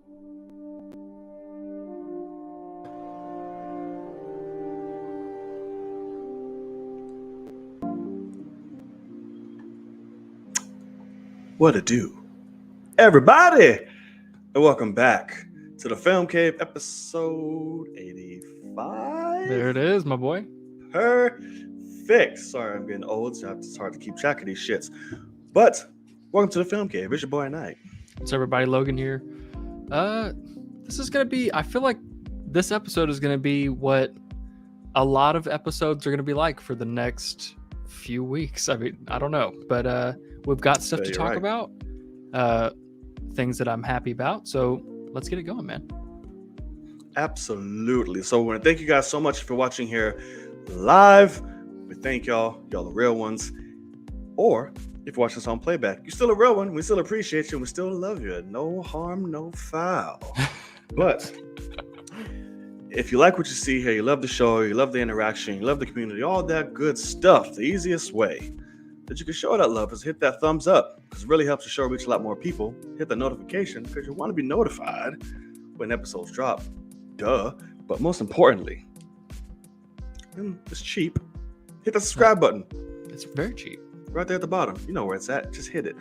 What it do, everybody, and welcome back to the Film Cave, episode 85. There it is, my boy. Perfect. Sorry, I'm getting old, so it's hard to keep track of these shits. But welcome to the Film Cave. It's your boy Knight. What's everybody? Logan here. This is gonna be. I feel like this episode is gonna be what a lot of episodes are gonna be like for the next few weeks. I mean, I don't know, but we've got stuff to talk about, things that I'm happy about. So let's get it going, man. Absolutely. So we want to thank you guys so much for watching here live. We thank y'all the real ones. Or if you watch this on playback, you're still a real one. We still appreciate you and we still love you. No harm, no foul. But if you like what you see here, you love the show, you love the interaction, you love the community, all that good stuff, the easiest way that you can show that love is hit that thumbs up, because it really helps the show reach a lot more people. Hit the notification because you want to be notified when episodes drop. Duh. But most importantly, and it's cheap, hit the subscribe button. It's very cheap. Right there at the bottom. You know where it's at. Just hit it.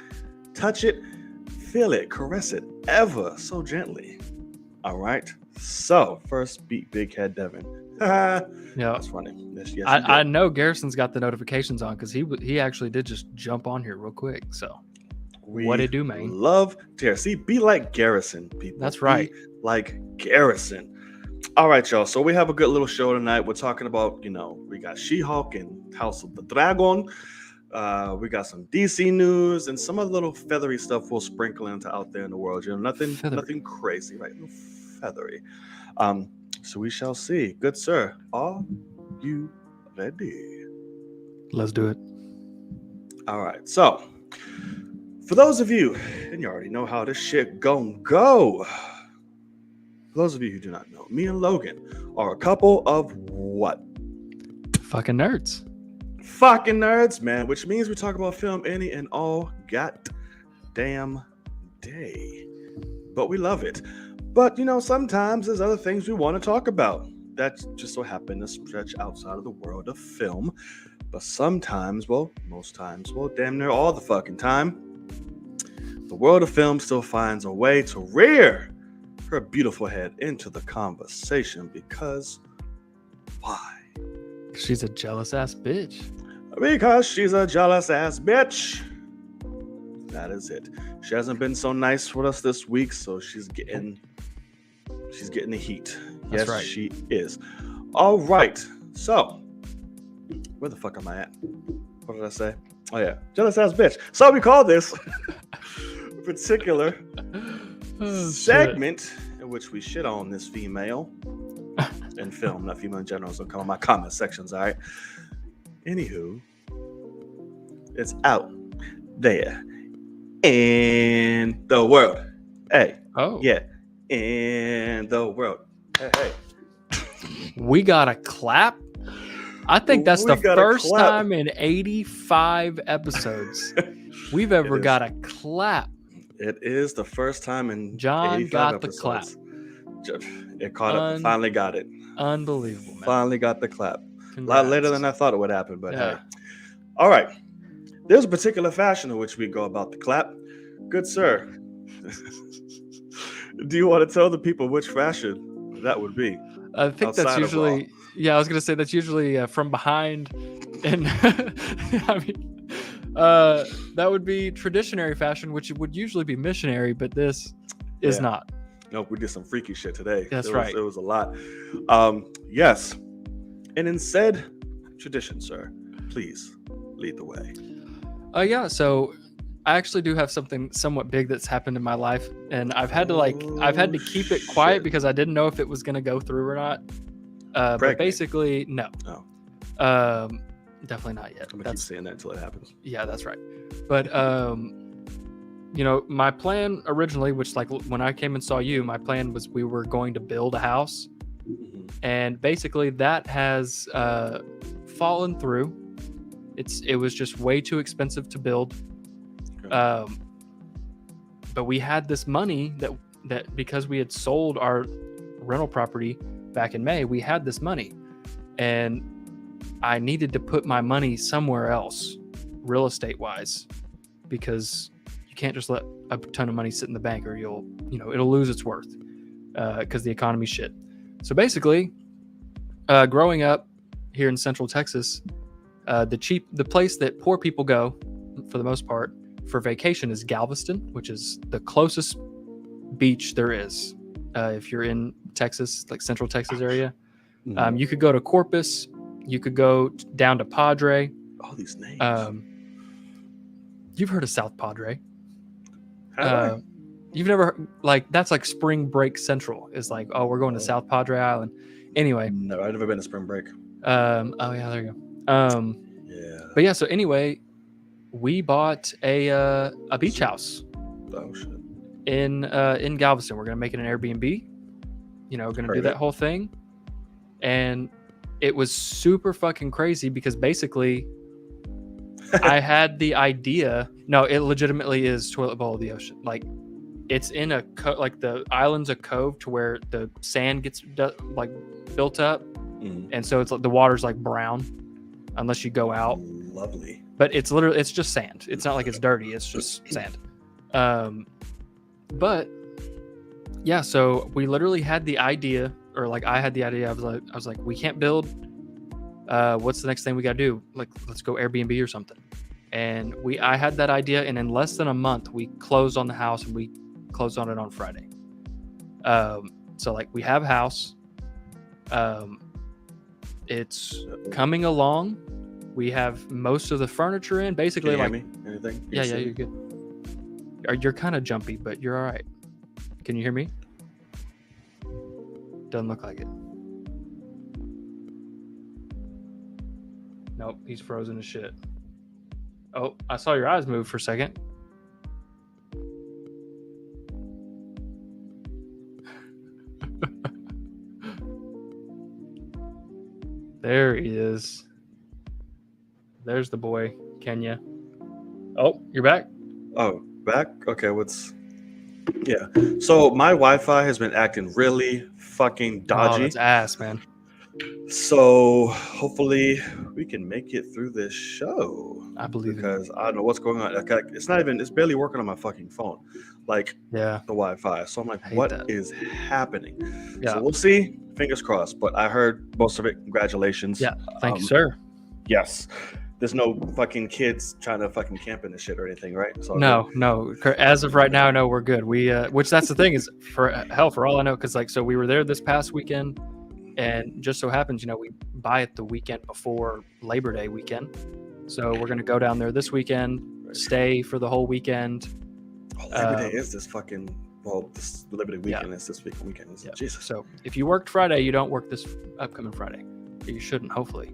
Touch it. Feel it. Caress it. Ever so gently. All right. So, first beat Big Head Devin. Yeah, that's funny. Yes, I know Garrison's got the notifications on because he actually did just jump on here real quick. So, what it do, man? Love to see. Be like Garrison, people. That's right. Be like Garrison. All right, y'all. So we have a good little show tonight. We're talking about, we got She-Hulk and House of the Dragon. We got some DC news and some other little feathery stuff we'll sprinkle into out there in the world. Nothing crazy, right? Feathery. So we shall see. Good sir, are you ready? Let's do it. All right. So for those of you, and you already know how this shit gon' go. For those of you who do not know, me and Logan are a couple of what? Fucking nerds. Fucking nerds, man. Which means we talk about film any and all goddamn day. But we love it. But, sometimes there's other things we want to talk about that just so happen to stretch outside of the world of film. But sometimes, most times, damn near all the fucking time, the world of film still finds a way to rear her beautiful head into the conversation because why? She's a jealous ass bitch. Because she's a jealous ass bitch. That is it. She hasn't been so nice with us this week, so she's getting the heat. That's yes, right. She is. All right. So, where the fuck am I at? What did I say? Oh yeah, jealous ass bitch. So we call this particular segment in which we shit on this female in film, not female in general. So come on my comment sections, all right? Anywho, it's out there in the world. Hey. Oh. Yeah. In the world. Hey. We got a clap. I think that's the first time in 85 episode we've ever got a clap. It is the first time in John 85 got episodes. the clap. It caught up. Finally got it. Unbelievable, man. Finally got the clap. Congrats. A lot later than I thought it would happen, but yeah. Hey. All right. There's a particular fashion in which we go about the clap. Good sir. Do you want to tell the people which fashion that would be? I think that's usually, I was going to say that's usually from behind. And I mean, that would be traditionary fashion, which would usually be missionary, but this is not. Nope, we did some freaky shit today. That's right. It was a lot. Yes. And in said tradition, sir, please lead the way. So I actually do have something somewhat big that's happened in my life, and I've had to keep it quiet because I didn't know if it was going to go through or not. But basically, no. Oh. Definitely not yet. I'm going to keep saying that until it happens. Yeah, that's right. But, my plan originally, which when I came and saw you, my plan was we were going to build a house. Mm-hmm. And basically that has fallen through. It was just way too expensive to build. Okay. But we had this money that that because we had sold our rental property back in May, we had this money, and I needed to put my money somewhere else, real estate wise, because you can't just let a ton of money sit in the bank or it'll lose its worth because the economy's shit. So basically, growing up here in Central Texas, the place that poor people go for the most part for vacation is Galveston, which is the closest beach there is. If you're in Texas, like Central Texas area, you could go to Corpus, you could go down to Padre. All these names. You've heard of South Padre. Have I? You've never, like, that's like spring break central. Is like, oh, we're going to South Padre Island. Anyway. No, I've never been to spring break. Oh yeah, there you go. Yeah. But yeah, so anyway, we bought a beach house. Oh shit. In Galveston. We're gonna make it an Airbnb. We're gonna do that whole thing. And it was super fucking crazy because basically I had the idea. No, it legitimately is toilet bowl of the ocean. Like, it's in like the island's a cove to where the sand gets like built up, and so it's like the water's like brown unless you go out. Lovely. But it's just sand. It's not like it's dirty. It's just sand. But yeah, so we literally had the idea, or like I had the idea. I was like, we can't build. What's the next thing we gotta do? Like, let's go Airbnb or something. And I had that idea, and in less than a month, we closed on the house, and we closed on it on Friday. So like, we have a house. It's coming along. We have most of the furniture in. Basically, Can you like, hear me? Anything? Yeah, you're good. You're kind of jumpy, but you're all right. Can you hear me? Doesn't look like it. Nope, he's frozen as shit. Oh, I saw your eyes move for a second. There he is. There's the boy, Kenya. Oh, you're back? Oh, back? Okay, yeah. So my Wi-Fi has been acting really fucking dodgy. Oh, that's ass, man. So hopefully we can make it through this show. I believe because I don't know what's going on. It's barely working on my fucking phone, like the Wi-Fi. So I'm like, what is happening? Yeah. So we'll see. Fingers crossed. But I heard most of it. Congratulations. Yeah. Thank you, sir. Yes. There's no fucking kids trying to fucking camp in this shit or anything, right? So no. As of right now, no, we're good. We which that's the thing is, for all I know, because like, so we were there this past weekend, and just so happens, we buy it the weekend before Labor Day weekend. So we're gonna go down there this weekend, stay for the whole weekend. Oh, Labor Day is this fucking this Labor Day weekend is this weekend. Yeah. Jesus. So if you worked Friday, you don't work this upcoming Friday. You shouldn't, hopefully.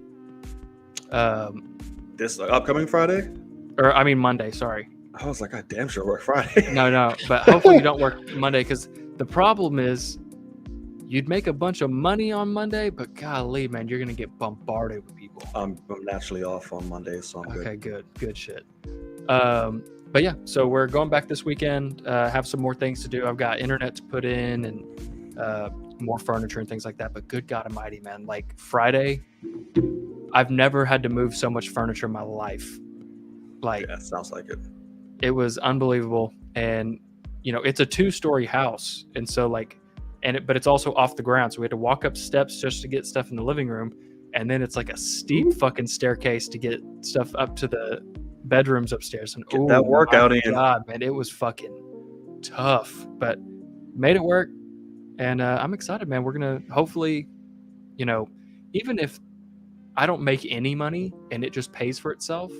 This upcoming Friday? Or I mean Monday, sorry. I was like, I damn sure work Friday. No, but hopefully you don't work Monday, because the problem is you'd make a bunch of money on Monday, but golly, man, you're gonna get bombarded with people. I'm naturally off on Monday, so I'm good. Okay, good shit. But yeah, so we're going back this weekend. Have some more things to do. I've got internet to put in and more furniture and things like that. But good God Almighty, man! Like Friday, I've never had to move so much furniture in my life. Like, yeah, sounds like it. It was unbelievable, and it's a 2-story house, and so like, but it's also off the ground, so we had to walk up steps just to get stuff in the living room, and then it's like a steep fucking staircase to get stuff up to the bedrooms upstairs. And get that workout in. God, man, it was fucking tough, but made it work, and I'm excited, man. We're gonna hopefully, even if I don't make any money and it just pays for itself,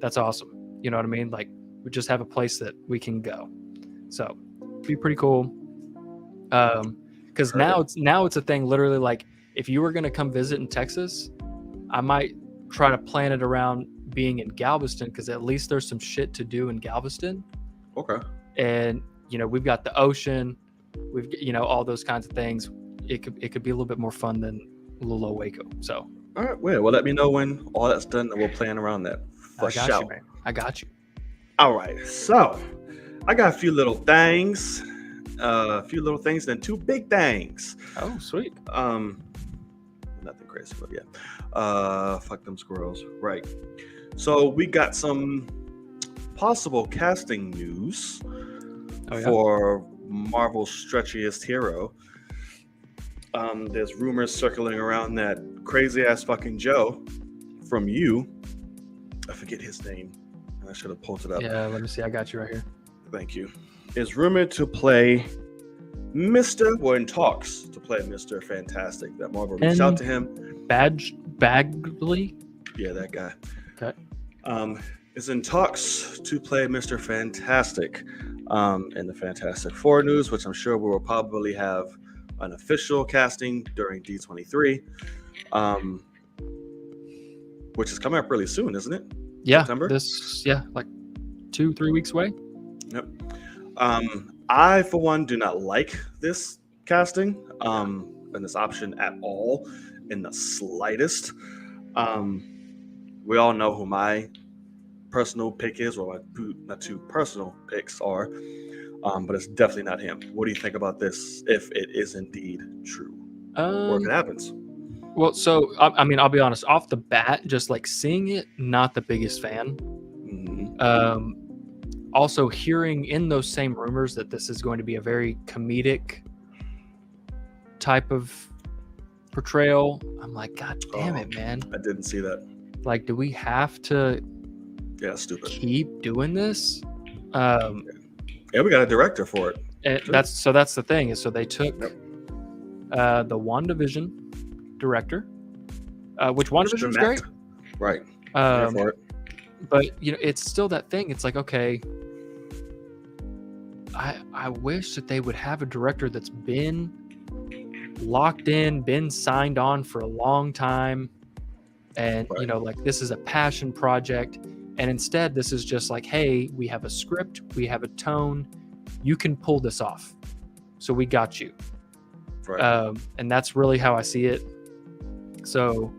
that's awesome. You know what I mean? Like, we just have a place that we can go. So it'd be pretty cool. Because now it's a thing, literally, like, if you were going to come visit in Texas, I might try to plan it around being in Galveston, because at least there's some shit to do in Galveston. Okay. And, we've got the ocean, we've, all those kinds of things. It could be a little bit more fun than Lilo Waco. So. All right, well, let me know when all that's done, and we'll plan around that. I got you, man. I got you. All right, so I got a few little things A few little things, then two big things. Oh, sweet. Nothing crazy, but yeah. Fuck them squirrels. Right. So we got some possible casting news for Marvel's stretchiest hero. There's rumors circling around that crazy ass fucking Joe from You. I forget his name. I should have pulled it up. Yeah, let me see. I got you right here. Thank you. Is rumored to play we're in talks to play Mr. Fantastic. That Marvel reached out to him. Bagley? Yeah, that guy. Okay. Is in talks to play Mr. Fantastic in the Fantastic Four news, which I'm sure we will probably have an official casting during D23, which is coming up really soon, isn't it? Yeah, September? Like 2-3 weeks away. Yep. I, for one, do not like this casting and this option at all, in the slightest. We all know who my personal pick is, or my two personal picks are, but it's definitely not him. What do you think about this, if it is indeed true, or if it happens? Well, so I mean, I'll be honest. Off the bat, just like seeing it, not the biggest fan. Mm-hmm. Also, hearing in those same rumors that this is going to be a very comedic type of portrayal, I'm like, God damn it, man! I didn't see that. Like, do we have to? Yeah, stupid. Keep doing this. Yeah, we got a director for it. That's the thing is, so they took the WandaVision director, which WandaVision was great, right? For it. But it's still that thing. It's like, okay, I wish that they would have a director that's been locked in, been signed on for a long time, and like this is a passion project. And instead, this is just like, hey, we have a script, we have a tone, you can pull this off, so we got you. Right. And that's really how I see it. So,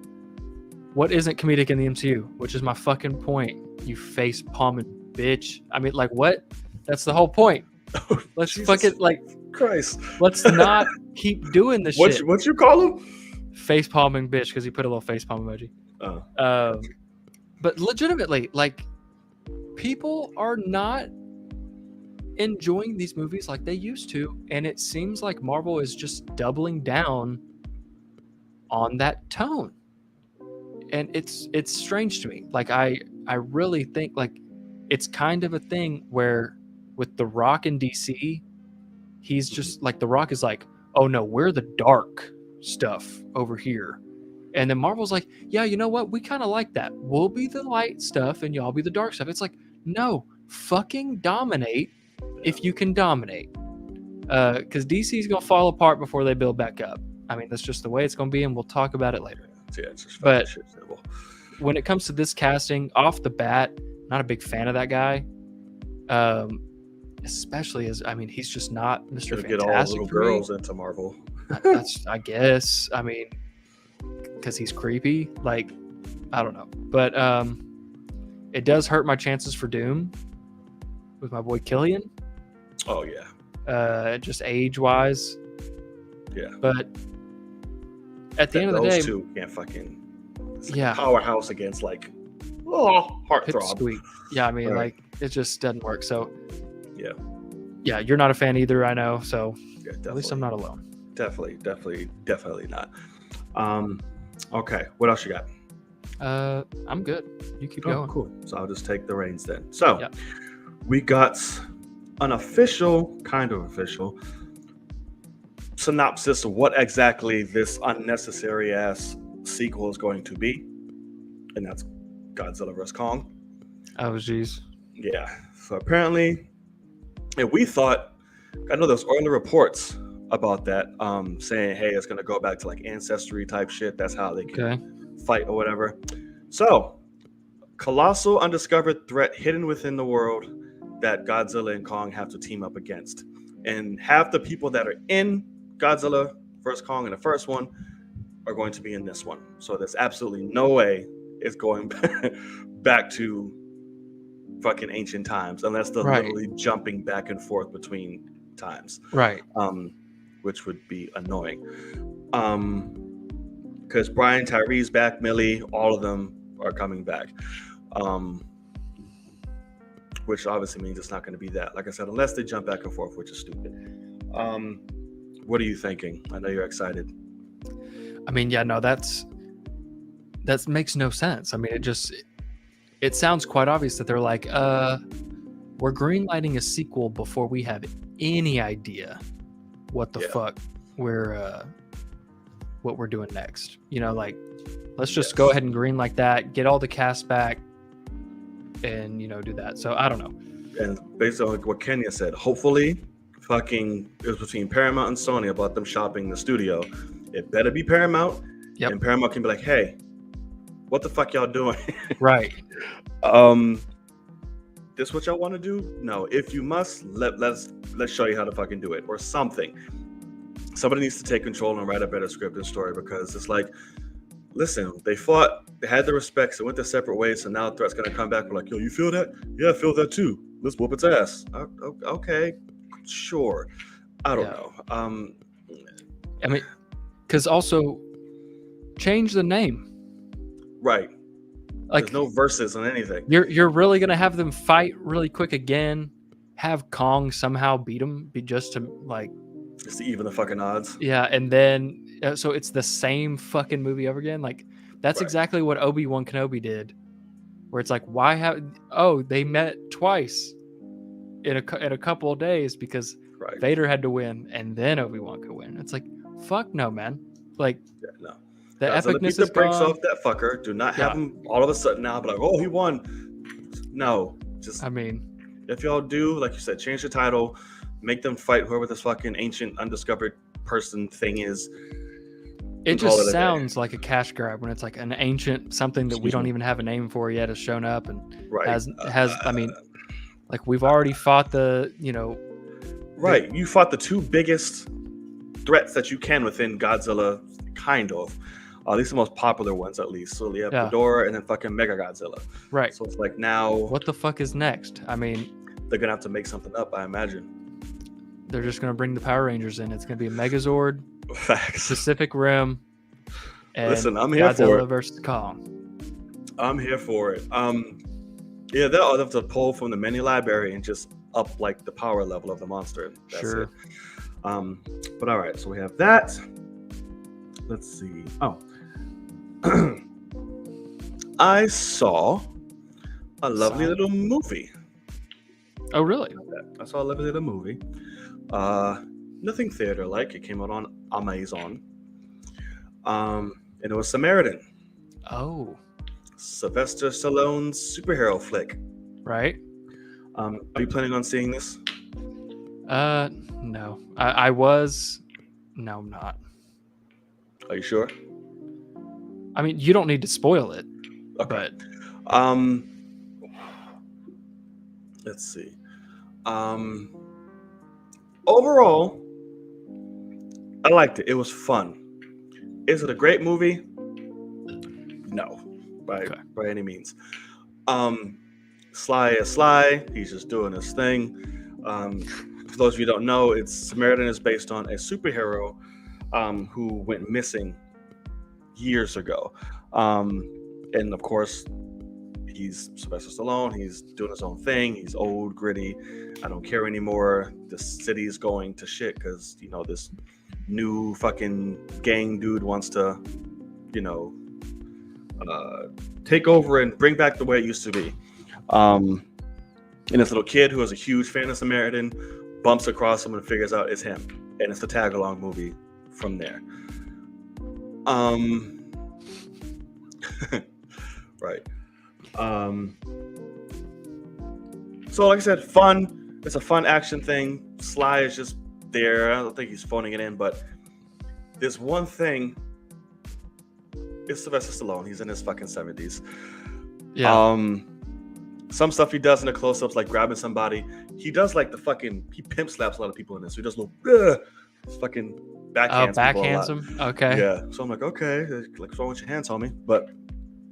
what isn't comedic in the MCU? Which is my fucking point. You face palming bitch. I mean, like, what? That's the whole point. Let's fucking Christ. Let's not keep doing this shit. What you call him? Face palming bitch, because he put a little face palm emoji. But legitimately, like, people are not enjoying these movies like they used to, and it seems like Marvel is just doubling down on that tone. And it's strange to me. Like, I really think, like, it's kind of a thing where with The Rock in DC, he's just like, The Rock is like, oh no, we're the dark stuff over here. And then Marvel's like, yeah, you know what? We kind of like that. We'll be the light stuff and y'all be the dark stuff. It's like, no, fucking dominate if you can dominate. Because DC's going to fall apart before they build back up. I mean, that's just the way it's going to be, and we'll talk about it later. Yeah, it's just but when it comes to this casting, off the bat, not a big fan of that guy. Especially as, I mean, he's just not Mr. Fantastic. Get all the little girls into Marvel. I guess. I mean, because he's creepy. Like, I don't know. But it does hurt my chances for Doom with my boy Killian. Oh, yeah. Just age-wise. Yeah. But at the end of the day... Those two can't fucking... powerhouse against, like, heartthrob. Yeah, I mean, like, it just doesn't work. So, yeah, you're not a fan either, I know. So, at least I'm not alone. Definitely not. Okay, what else you got? I'm good. You keep going. Cool. So I'll just take the reins then. So we got an kind of official synopsis of what exactly this unnecessary ass sequel is going to be, and that's Godzilla vs. Kong. Oh, jeez. Yeah. So apparently, and we thought, I know there's early reports about that, saying, hey, it's going to go back to like ancestry type shit. That's how they can fight or whatever. So, colossal undiscovered threat hidden within the world that Godzilla and Kong have to team up against. And half the people that are in Godzilla vs. Kong in the first one are going to be in this one. So there's absolutely no way it's going back to fucking ancient times unless they're literally jumping back and forth between times, Right. which would be annoying. Because Brian Tyree's back, Millie, all of them are coming back. Which obviously means it's not going to be that. Like I said, unless they jump back and forth, which is stupid. What are you thinking? I know you're excited. I mean, yeah, no, that makes no sense. I mean, it sounds quite obvious that they're like, we're greenlighting a sequel before we have any idea what the fuck what we're doing next. You know, like, let's just go ahead and green like that, get all the cast back, and, you know, do that. So I don't know. And based on what Kenya said, hopefully fucking it was between Paramount and Sony about them shopping the studio. It better be Paramount. Yep. And Paramount can be like, hey, what the fuck y'all doing? Right. This what y'all want to do? No. If you must, let's show you how to fucking do it or something. Somebody needs to take control and write a better script and story, because it's like, listen, they fought, they had the respects, they went their separate ways, so now Threat's gonna come back. We're like, yo, you feel that? Yeah, I feel that too. Let's whoop its ass. Okay, sure. I don't know. I mean, because also change the name. Right. Like, there's no verses on anything. You're really gonna have them fight really quick again? Have Kong somehow beat him? Just to like, just to even the fucking odds. Yeah, and then so it's the same fucking movie over again. Like, that's exactly what Obi-Wan Kenobi did, where it's like, why have they met twice in a couple of days because Vader had to win and then Obi-Wan could win. It's like, fuck no, man. Like, no. The epicness is breaks gone. Off that fucker. Do not have him all of a sudden now be like, oh, he won. No, just, I mean, if y'all do, like you said, change the title, make them fight whoever this fucking ancient undiscovered person thing is. It just sounds like a cash grab when it's like an ancient something that we don't even have a name for yet has shown up and has I mean, like, we've already fought the, you know. Right. You fought the two biggest threats that you can within Godzilla, kind of. At least the most popular ones, at least. So you have Ghidorah and then fucking Mega Godzilla. Right. So it's like, now, what the fuck is next? I mean, they're gonna have to make something up, I imagine. They're just gonna bring the Power Rangers in. It's gonna be a Megazord, Facts. Pacific Rim, and listen, I'm here Godzilla for it. versus Kong. I'm here for it. Yeah, they'll have to pull from the menu library and just up like the power level of the monster. That's it. But all right, so we have that. Let's see. Oh. I saw a lovely little movie. Oh, really? I saw a lovely little movie. Nothing theater-like. It came out on Amazon. And it was Samaritan. Oh. Sylvester Stallone's superhero flick. Right. Are you planning on seeing this? No. I was. No, I'm not. Are you sure? I mean, you don't need to spoil it. Okay. But let's see. Overall, I liked it. It was fun. Is it a great movie? No, by any means. Sly is Sly. He's just doing his thing. For those of you who don't know, Samaritan is based on a superhero who went missing years ago. And of course, he's Sylvester Stallone. He's doing his own thing. He's old, gritty. I don't care anymore. The city's going to shit because, you know, this new fucking gang dude wants to, you know, take over and bring back the way it used to be. And this little kid who is a huge fan of Samaritan bumps across him and figures out it's him. And it's the tag-along movie from there. Right. So like I said, fun. It's a fun action thing. Sly is just there. I don't think he's phoning it in, but there's one thing. It's Sylvester Stallone. He's in his fucking 70s. Yeah. Some stuff he does in the close-ups, like grabbing somebody. He does like he pimp slaps a lot of people in this. So he does little fucking backhands. Backhands him? Okay. Yeah. So I'm like, okay, like, what's wrong with your hands, homie? But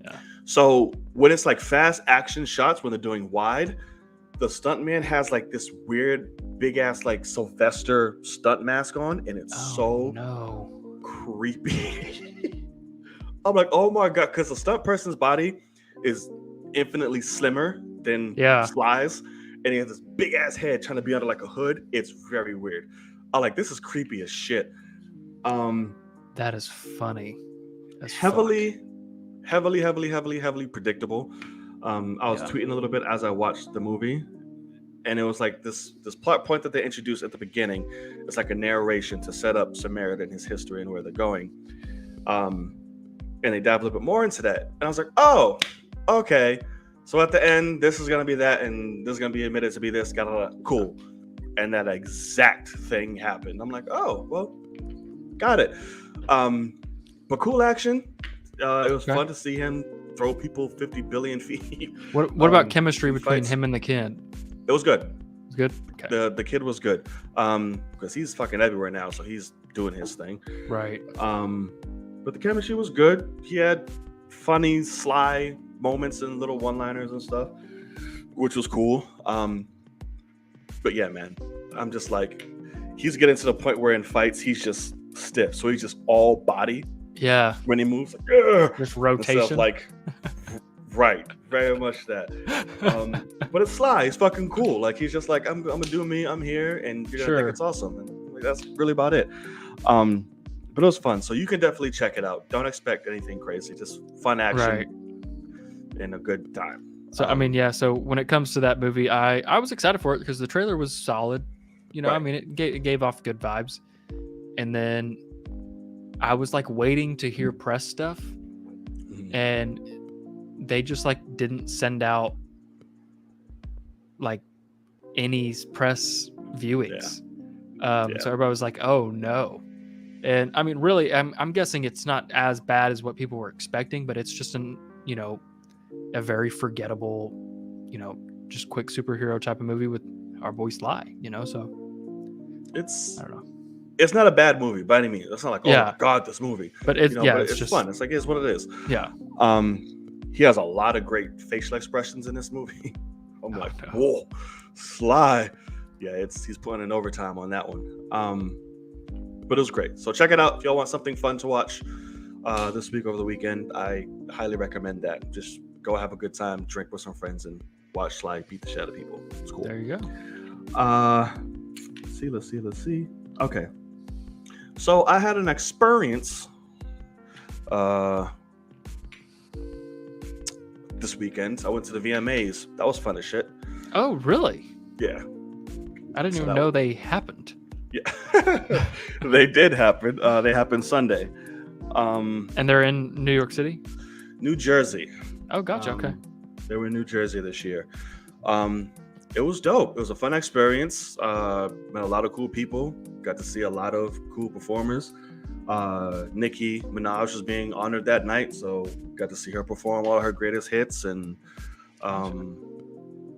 yeah. So when it's like fast action shots, when they're doing wide, the stuntman has like this weird big ass like Sylvester stunt mask on, and it's so no. creepy. I'm like, oh my god, because the stunt person's body is infinitely slimmer than Sly's, and he has this big ass head trying to be under like a hood. It's very weird. I'm like, this is creepy as shit. That is funny. That's heavily predictable. I was tweeting a little bit as I watched the movie, and it was like this plot point that they introduced at the beginning. It's like a narration to set up Samaritan, his history, and where they're going. And they dive a little bit more into that, and I was like, oh, okay. So at the end, this is gonna be that, and this is gonna be admitted to be this. Cool. And that exact thing happened. I'm like, oh, well, got it. But cool action. It was fun to see him throw people 50 billion feet. What about chemistry between him and the kid? It was good. It was good? Okay. The kid was good. Because he's fucking everywhere now, so he's doing his thing. Right. But the chemistry was good. He had funny, sly moments and little one-liners and stuff, which was cool. But yeah, man, I'm just like, he's getting to the point where in fights, he's just stiff. So he's just all body. Yeah. When he moves, like, just rotation. Like, right. Very much that. But it's Sly. He's fucking cool. Like, he's just like, I'm gonna do me. I'm here, and you're gonna think it's awesome. And like, that's really about it. But it was fun. So you can definitely check it out. Don't expect anything crazy. Just fun action and a good time. So I mean, yeah. So when it comes to that movie, I was excited for it because the trailer was solid. You know, I mean, it gave off good vibes, and then I was like waiting to hear press stuff, and they just like didn't send out like any press viewings. So everybody was like, "Oh no." And I mean, really, I'm guessing it's not as bad as what people were expecting, but it's just a very forgettable, just quick superhero type of movie with our boy Sly, so it's, I don't know. It's not a bad movie by any means. It's not like, oh my god, this movie. But it's it's just fun. It's like, it's what it is. Yeah. He has a lot of great facial expressions in this movie. I'm whoa, Sly. Yeah, he's putting in overtime on that one. But it was great. So check it out if y'all want something fun to watch this week over the weekend. I highly recommend that. Just go have a good time, drink with some friends, and watch Sly beat the shit out of people. It's cool. There you go. Let's see. Okay. So I had an experience this weekend. I went to the VMAs. That was fun as shit. Oh, really? Yeah. I didn't even know they happened. Yeah. They did happen. They happened Sunday. And they're in New York City? New Jersey. Oh, gotcha. Okay. They were in New Jersey this year. It was dope. It was a fun experience. Met a lot of cool people. Got to see a lot of cool performers. Nicki Minaj was being honored that night, so got to see her perform all her greatest hits. And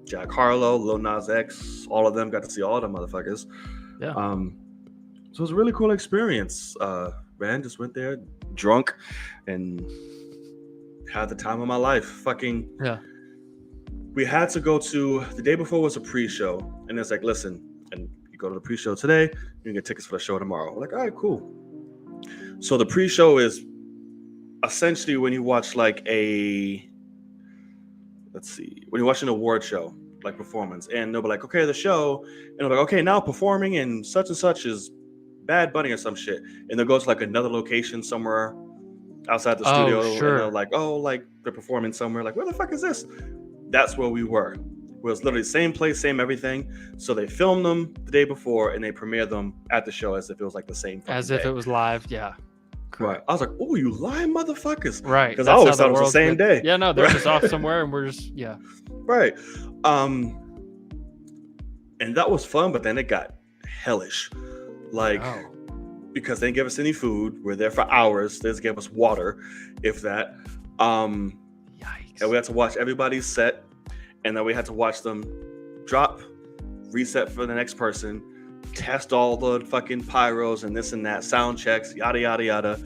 Jack Harlow, Lil Nas X, all of them, got to see all the motherfuckers. Yeah. So it was a really cool experience. Man, just went there drunk and had the time of my life. Fucking yeah. We had to go to, the day before was a pre-show, and it's like, listen, and you go to the pre-show today, you can get tickets for the show tomorrow. We're like, all right, cool. So the pre-show is essentially when you watch like when you watch an award show, like performance, and they'll be like, okay, the show, and they'll be like, okay, now performing and such is Bad Bunny or some shit, and they'll go to like another location somewhere outside the studio, and they're like, oh, like they're performing somewhere, like, where the fuck is this? That's where we were. It was literally the same place, same everything. So they filmed them the day before and they premiered them at the show as if it was like the same as if it was live. Yeah. Correct. Right. I was like, oh, you lying motherfuckers. Right. Because I always thought it was the same day. Yeah, no, they're just off somewhere and we're just, yeah. Right. And that was fun, but then it got hellish. Like, because they didn't give us any food. We're there for hours. They just gave us water, if that. Yikes. And we had to watch everybody's set, and then we had to watch them drop, reset for the next person, test all the fucking pyros and this and that, sound checks, yada, yada, yada.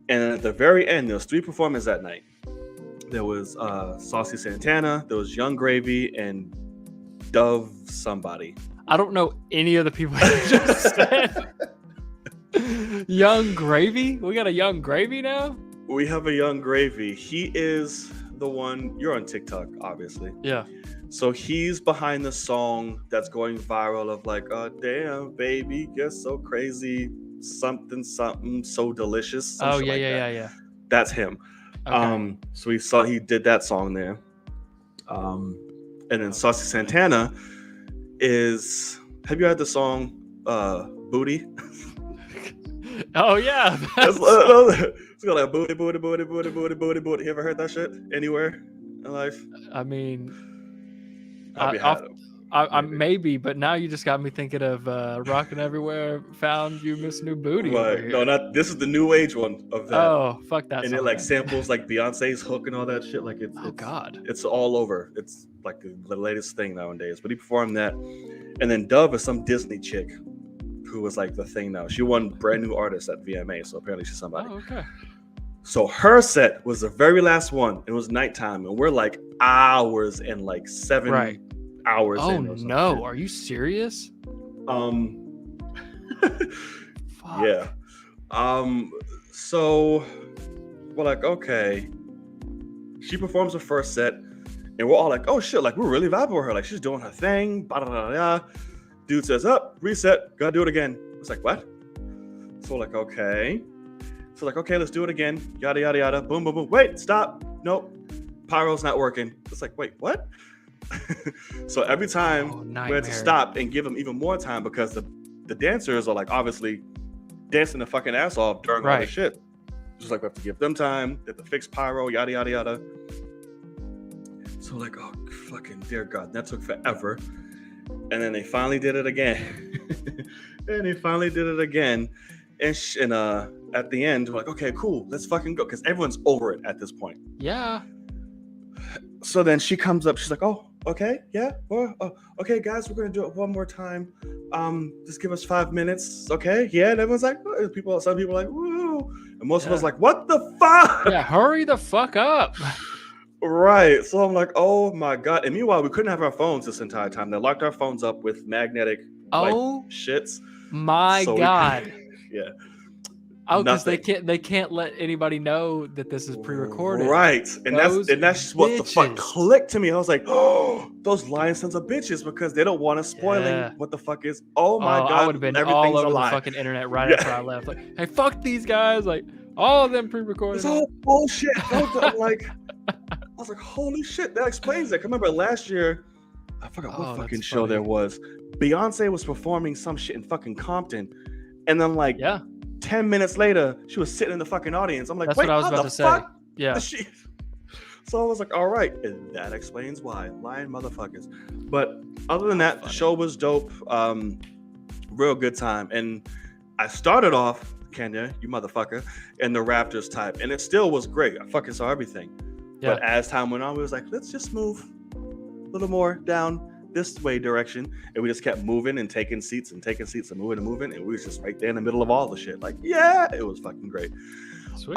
And then at the very end, there was 3 performers that night. There was Saucy Santana, there was Young Gravy, and Dove somebody. I don't know any of the people you just said. Young Gravy? We got a Young Gravy now? We have a Young Gravy. He is the one. You're on TikTok, obviously. Yeah. So he's behind the song that's going viral of like, oh damn, baby, you're so crazy, something, so delicious. Some Oh shit yeah, like that. yeah. That's him. Okay. So we saw he did that song there. And then Saucy Santana is. Have you heard the song Booty? Oh yeah. It's got like booty, booty, booty, booty, booty, booty, booty. You ever heard that shit anywhere in life? I mean, I maybe, but now you just got me thinking of Rockin' Everywhere, Found You Miss New Booty. Right. No, not this is the new age one of that. Oh, fuck that. And song, it like man. samples like Beyonce's hook and all that shit. Like it's God. It's all over. It's like the latest thing nowadays. But he performed that. And then Dove is some Disney chick who was like the thing now. She won brand new artist at VMA, so apparently she's somebody. Oh, okay. So her set was the very last one. It was nighttime, and we're like hours and like 7 hours. Oh in or no, are you serious? Fuck. Yeah. So we're like, okay. She performs her first set, and we're all like, oh shit, like we're really vibing with her. Like she's doing her thing. Blah, blah, blah, blah. Dude says, up, reset, gotta do it again. It's like, what? So we're like, okay. So like, okay, let's do it again. Yada, yada, yada. Boom, boom, boom. Wait, stop. Nope. Pyro's not working. It's like, wait, what? So every time we had to stop and give them even more time because the dancers are like obviously dancing the fucking ass off during all this shit. Just like we have to give them time. They have to fix pyro, yada, yada, yada. So like, oh, fucking dear God. That took forever. And then they finally did it again. And at the end, we're like, okay, cool, let's fucking go. Because everyone's over it at this point. Yeah. So then she comes up. She's like, oh, okay, yeah. Okay, guys, we're going to do it one more time. Just give us 5 minutes. Okay, yeah. And everyone's like, some people are like, woo. And most of us like, what the fuck? Yeah, hurry the fuck up. Right. So I'm like, oh my God. And meanwhile, we couldn't have our phones this entire time. They locked our phones up with magnetic shits. My God. Yeah. Oh, because they can't let anybody know that this is pre-recorded. Right. And that's what the fuck clicked to me. I was like, oh, those lying sons of bitches, because they don't want us spoiling what the fuck is. Oh my God. I would have been all over the fucking internet right after I left. Like, hey, fuck these guys. Like, all of them pre-recorded. It's all bullshit. I was like, holy shit, that explains it. I remember last year, I forgot what fucking show there was. Beyonce was performing some shit in fucking Compton. And then 10 minutes later, she was sitting in the fucking audience. I'm like, that's wait, what I was about to say. Yeah. So I was like, all right. And that explains why. Lying motherfuckers. But other than that, the show was dope. Real good time. And I started off, Kenya, you motherfucker, in the Raptors type. And it still was great. I fucking saw everything. Yeah. But as time went on, we was like, let's just move a little more down this way direction. And we just kept moving and taking seats and moving. And we was just right there in the middle of all the shit. Like, yeah, it was fucking great. Sweet.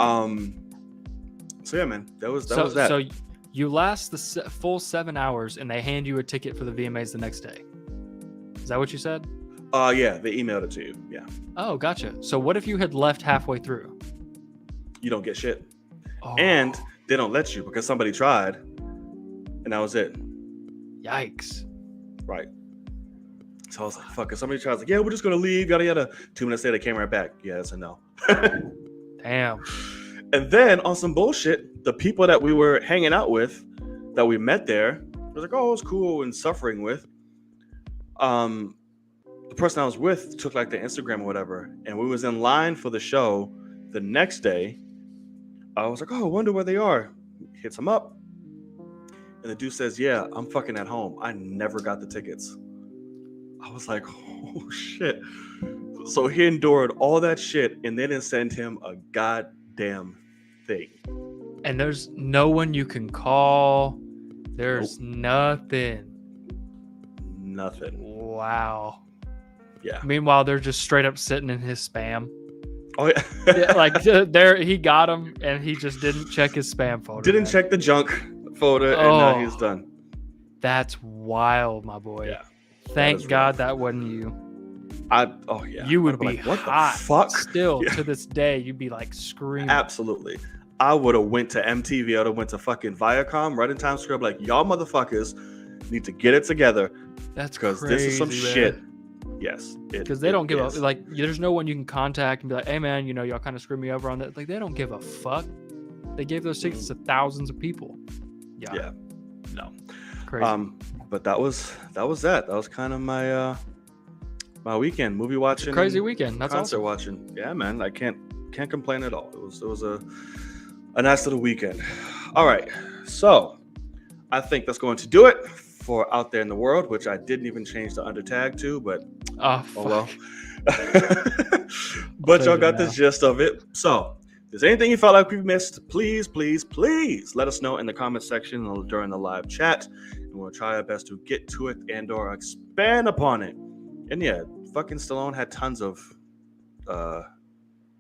So yeah, man, that was that. So you last the full 7 hours and they hand you a ticket for the VMAs the next day. Is that what you said? Yeah, they emailed it to you. Yeah. Oh, gotcha. So what if you had left halfway through? You don't get shit. Oh. And they don't let you because somebody tried and that was it. Yikes. Right. So I was like, fuck, if somebody tries, like, yeah, we're just going to leave, yada, yada. 2 minutes later, they came right back. Yeah, that's a no. Damn. And then on some bullshit, the people that we were hanging out with, that we met there, was like, oh, it was cool and suffering with. The person I was with took like their Instagram or whatever. And we was in line for the show the next day. I was like, oh, I wonder where they are. Hits them up. And the dude says, yeah, I'm fucking at home. I never got the tickets. I was like, oh, shit. So he endured all that shit, and they didn't send him a goddamn thing. And there's no one you can call. There's nothing. Nothing. Wow. Yeah. Meanwhile, they're just straight up sitting in his spam. Oh, yeah. Yeah, like, there, he got him, and he just didn't check his spam folder. Didn't check the junk folder, and now he's done. That's wild, my boy. Yeah. Thank is God rough. that wasn't you. Oh yeah, You would I'd be like, what hot. the fuck? Still Yeah. to this day, you'd be like screaming. Absolutely. I would have went to MTV. I would have went to fucking Viacom right in Times Square. Like, y'all motherfuckers need to get it together That's because crazy, this is some man. shit. Yes, Because they don't give is. a like. There's no one you can contact and be like, "Hey, man, y'all kind of screwed me over on that." Like, they don't give a fuck. They gave those tickets to thousands of people. Yeah. No. Crazy. But that was that. That was kind of my my weekend, movie watching, Crazy weekend. That's concert awesome. watching. Yeah, man, I can't complain at all. It was a nice little weekend. All right, so I think that's going to do it for Out There in the World, which I didn't even change the undertag to, but Oh, oh well. I'll But y'all take it got the now. gist of it. So, if there's anything you felt like we missed, please, please, please let us know in the comment section or during the live chat, and we'll try our best to get to it and or expand upon it. And yeah, fucking Stallone had tons of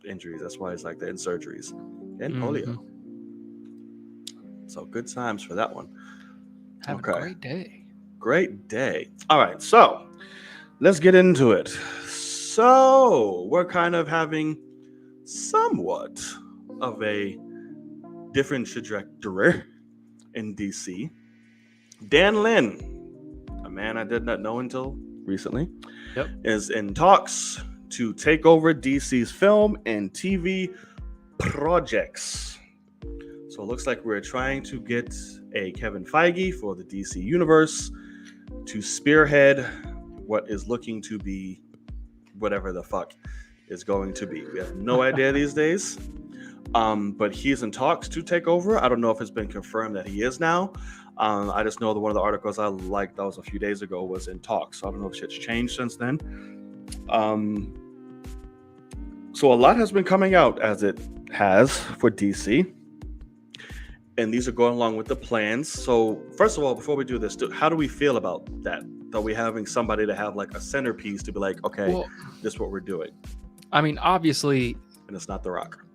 injuries. That's why he's like in surgeries and polio. So good times for that one. Have a great day. Great day. All right, so let's get into it. So we're kind of having somewhat of a different trajectory in DC. Dan Lin, a man I did not know until recently, is in talks to take over DC's film and TV projects. So it looks like we're trying to get a Kevin Feige for the DC universe to spearhead what is looking to be whatever the fuck is going to be. We have no idea these days. But he's in talks to take over. I don't know if it's been confirmed that he is now. I just know that one of the articles I liked that was a few days ago was in talks. So I don't know if shit's changed since then. So a lot has been coming out as it has for DC. And these are going along with the plans. So first of all, before we do this, how do we feel about that? That we having somebody to have like a centerpiece to be like, okay, this is what we're doing. I mean, obviously, and it's not The Rock.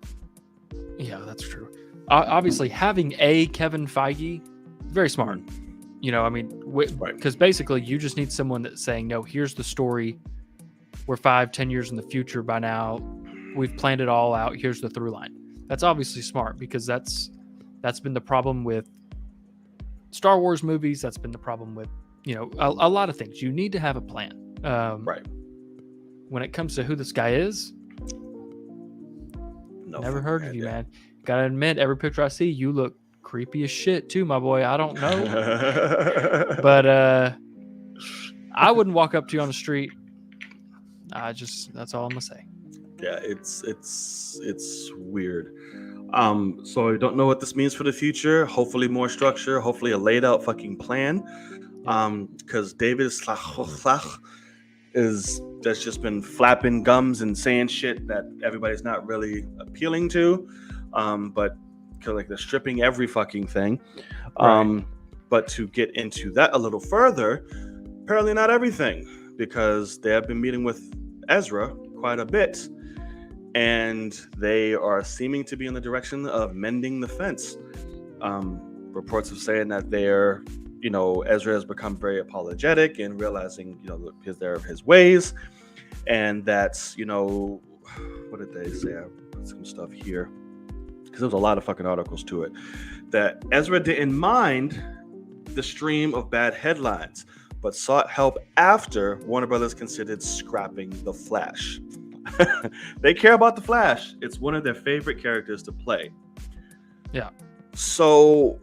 Yeah, that's true. Obviously, having a Kevin Feige, very smart. I mean, because basically you just need someone that's saying, no, here's the story. We're 5-10 years in the future by now. We've planned it all out. Here's the through line. That's obviously smart because that's been the problem with Star Wars movies. That's been the problem with, a lot of things. You need to have a plan. Right. When it comes to who this guy is, never heard of you, man. Gotta admit, every picture I see, you look creepy as shit too, my boy. I don't know. But I wouldn't walk up to you on the street. That's all I'm gonna say. Yeah, it's weird. So I don't know what this means for the future. Hopefully more structure, hopefully a laid out fucking plan. Because David Slach is that's just been flapping gums and saying shit that everybody's not really appealing to. But like they're stripping every fucking thing. But to get into that a little further, apparently not everything, because they have been meeting with Ezra quite a bit, and they are seeming to be in the direction of mending the fence. Reports of saying that they're, Ezra has become very apologetic and realizing, his ways, and that's, what did they say? I put some stuff here because there was a lot of fucking articles to it, that Ezra didn't mind the stream of bad headlines, but sought help after Warner Brothers considered scrapping The Flash. They care about The Flash. It's one of their favorite characters to play. Yeah. So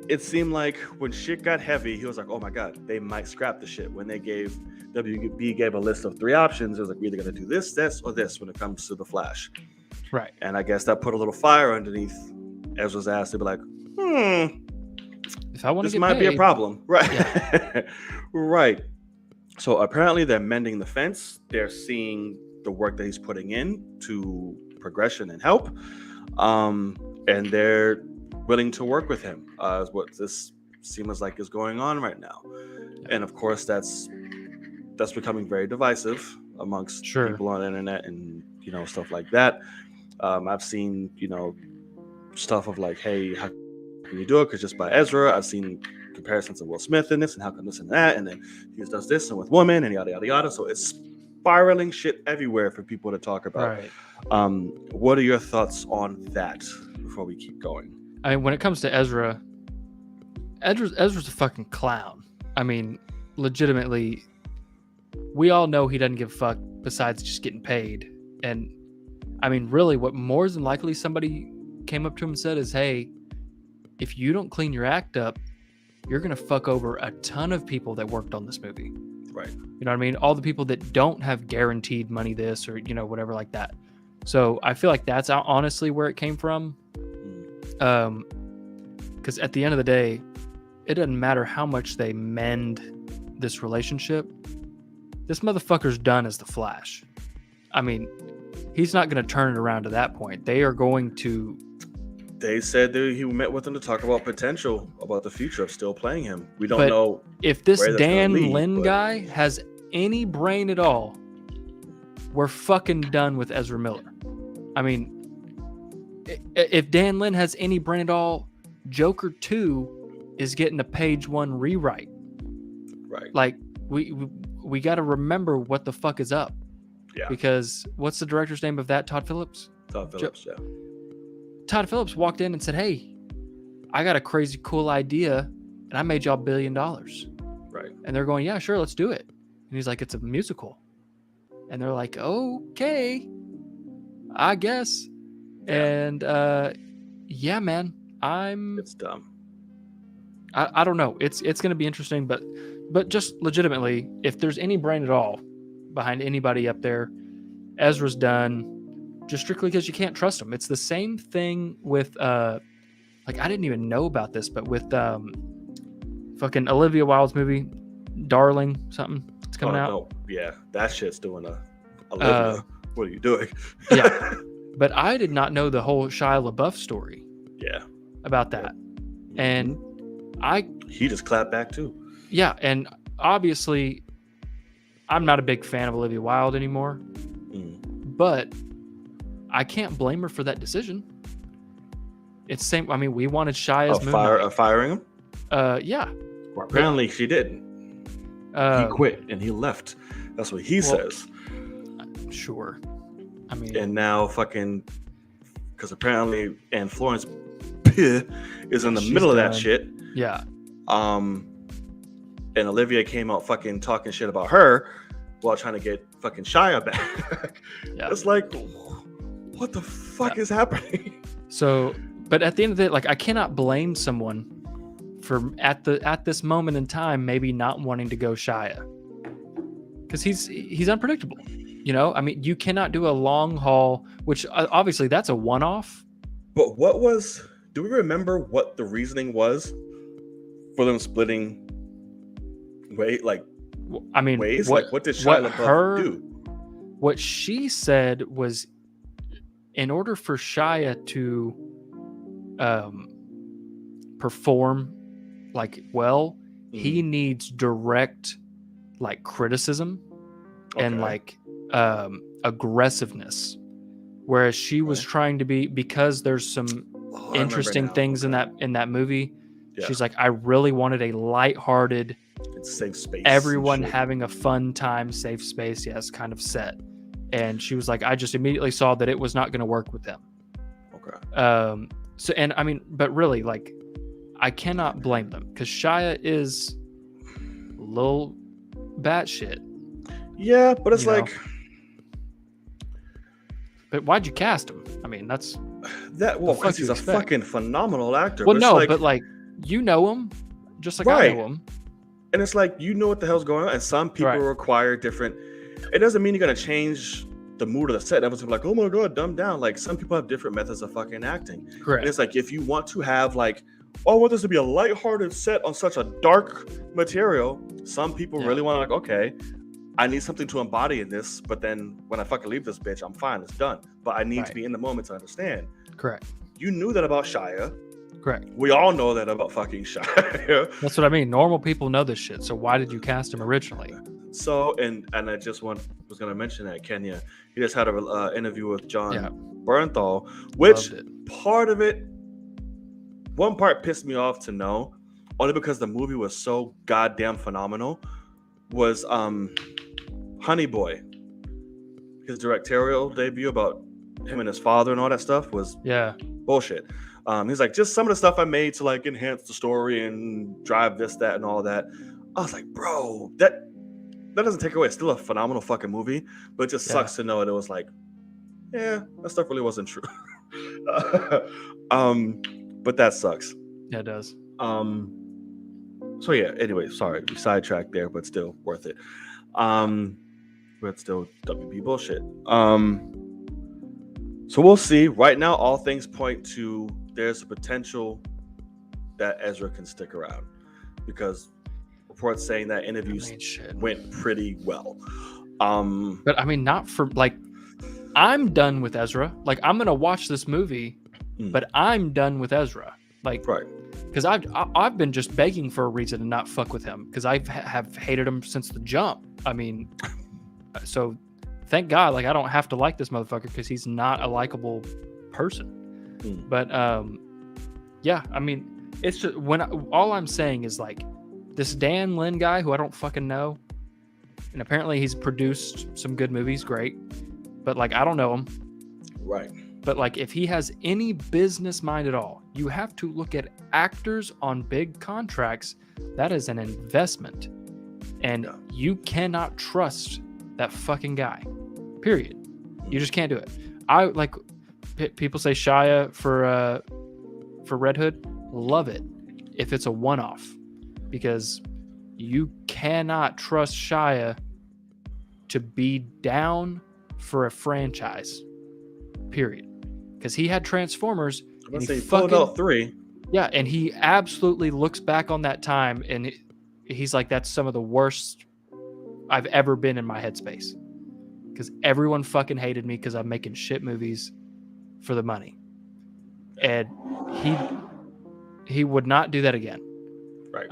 it seemed like when shit got heavy, he was like, oh my God, they might scrap the shit. When WB gave a list of 3 options, it was like, we're either going to do this, or this when it comes to The Flash. Right. And I guess that put a little fire underneath Ezra's ass to be like, if I want to this get might paid, be a problem. Right. Yeah. Right. So apparently they're mending the fence. They're seeing the work that he's putting in to progression and help. And they're willing to work with him. Is what this seems like is going on right now. And of course, that's becoming very divisive amongst people on the internet and, stuff like that. I've seen, stuff of like, hey, how can you do it? Because just by Ezra, I've seen comparisons of Will Smith in this, and how come this and that, and then he does this and with women and yada yada yada. So it's spiraling shit everywhere for people to talk about. Right. What are your thoughts on that before we keep going? I mean, when it comes to Ezra's a fucking clown. I mean, legitimately, we all know he doesn't give a fuck besides just getting paid. And I mean, really, what more than likely somebody came up to him and said is, hey, if you don't clean your act up, you're going to fuck over a ton of people that worked on this movie. Right. You know what I mean? All the people that don't have guaranteed money this or, whatever like that. So I feel like that's honestly where it came from. Because at the end of the day, it doesn't matter how much they mend this relationship. This motherfucker's done as the Flash. I mean, he's not going to turn it around to that point. They are going to... They said that he met with them to talk about potential, about the future of still playing him. We don't know. If this Dan Lin guy has any brain at all, we're fucking done with Ezra Miller. I mean, if Dan Lin has any brain at all, Joker 2 is getting a page 1 rewrite. Right. Like, we got to remember what the fuck is up. Yeah. Because what's the director's name of that? Todd Phillips? Todd Phillips, yeah. Todd Phillips walked in and said, hey, I got a crazy cool idea and I made y'all $1 billion. Right. And they're going, yeah, sure, let's do it. And he's like, it's a musical. And they're like, okay, I guess. Yeah. And yeah, man, it's dumb. I don't know. It's going to be interesting, but just legitimately, if there's any brain at all behind anybody up there, Ezra's done. Just strictly because you can't trust them. It's the same thing with, like, I didn't even know about this, but with fucking Olivia Wilde's movie, Darling, something. It's coming out. No. Yeah, that shit's doing Olivia. What are you doing? Yeah. But I did not know the whole Shia LaBeouf story. Yeah. About that. And he just clapped back too. Yeah, and obviously, I'm not a big fan of Olivia Wilde anymore. But I can't blame her for that decision. It's the same. I mean, we wanted Shia's firing him. Yeah. Well, apparently, she didn't. He quit and he left. That's what he says. Sure. I mean, and now fucking because apparently, and Florence Pugh is in the middle of that shit. Yeah. And Olivia came out fucking talking shit about her while trying to get fucking Shia back. Yeah. It's like, what the fuck is happening? So, but at the end of the day, like, I cannot blame someone for at this moment in time maybe not wanting to go Shia, because he's unpredictable. I mean, you cannot do a long haul, which obviously that's a one-off. But do we remember what the reasoning was for them splitting ways? Like, I mean, ways? Like, what did Shia LaBeouf do? What she said was, in order for Shia to perform he needs direct criticism and aggressiveness, whereas she was trying to be, because there's some interesting things in that movie. Yeah. She's like, I really wanted a lighthearted, safe space, everyone having a fun time, safe space, yes, kind of set. And she was like, I just immediately saw that it was not going to work with them. Okay. So, and I mean, but really, I cannot blame them, because Shia is a little batshit. Yeah, but it's but why'd you cast him? I mean, that's that. Well, because he's a fucking phenomenal actor. Well, no, but you know him, just like I know him. And it's like, you know what the hell's going on. And some people require different. It doesn't mean you're gonna change the mood of the set. Everyone's like, oh my god, dumb down. Like, some people have different methods of fucking acting. Correct. And it's like, if you want to have I want this to be a lighthearted set on such a dark material. Some people really want to okay, I need something to embody in this, but then when I fucking leave this bitch, I'm fine, it's done. But I need to be in the moment to understand. Correct. You knew that about Shia. Correct. We all know that about fucking Shia. That's what I mean. Normal people know this shit. So why did you cast him originally? So, and I just was going to mention that Kenya, he just had an interview with John Bernthal, which part of it, one part pissed me off to know, only because the movie was so goddamn phenomenal, was Honey Boy. His directorial debut about him and his father and all that stuff was bullshit. He's like, just some of the stuff I made to like enhance the story and drive this, that, and all that. I was like, bro, that doesn't take away. It's still a phenomenal fucking movie, but it just sucks to know that it was like, yeah, that stuff really wasn't true. But that sucks. Yeah, it does. So yeah, anyway, sorry, we sidetracked there, but still worth it. But still WB bullshit. So we'll see. Right now, all things point to there's a potential that Ezra can stick around because reports saying that interviews went pretty well. But I mean, not for like, I'm done with Ezra. Like, I'm gonna watch this movie, but I'm done with Ezra. Like, right? Because I've been just begging for a reason to not fuck with him because I have hated him since the jump. I mean, so thank God, like I don't have to like this motherfucker because he's not a likable person. But yeah, I mean, it's just all I'm saying is like this Dan Lin guy who I don't fucking know, and apparently he's produced some good movies, great, but like I don't know him. Right. But like if he has any business mind at all, you have to look at actors on big contracts. That is an investment. And you cannot trust that fucking guy. Period. You just can't do it. I like people say Shia for Red Hood. Love it if it's a one-off because you cannot trust Shia to be down for a franchise. Period. Because he had Transformers. I'm gonna say pulled out 3. Yeah, and he absolutely looks back on that time and he's like, that's some of the worst I've ever been in my headspace. Because everyone fucking hated me because I'm making shit movies for the money. And he would not do that again. Right.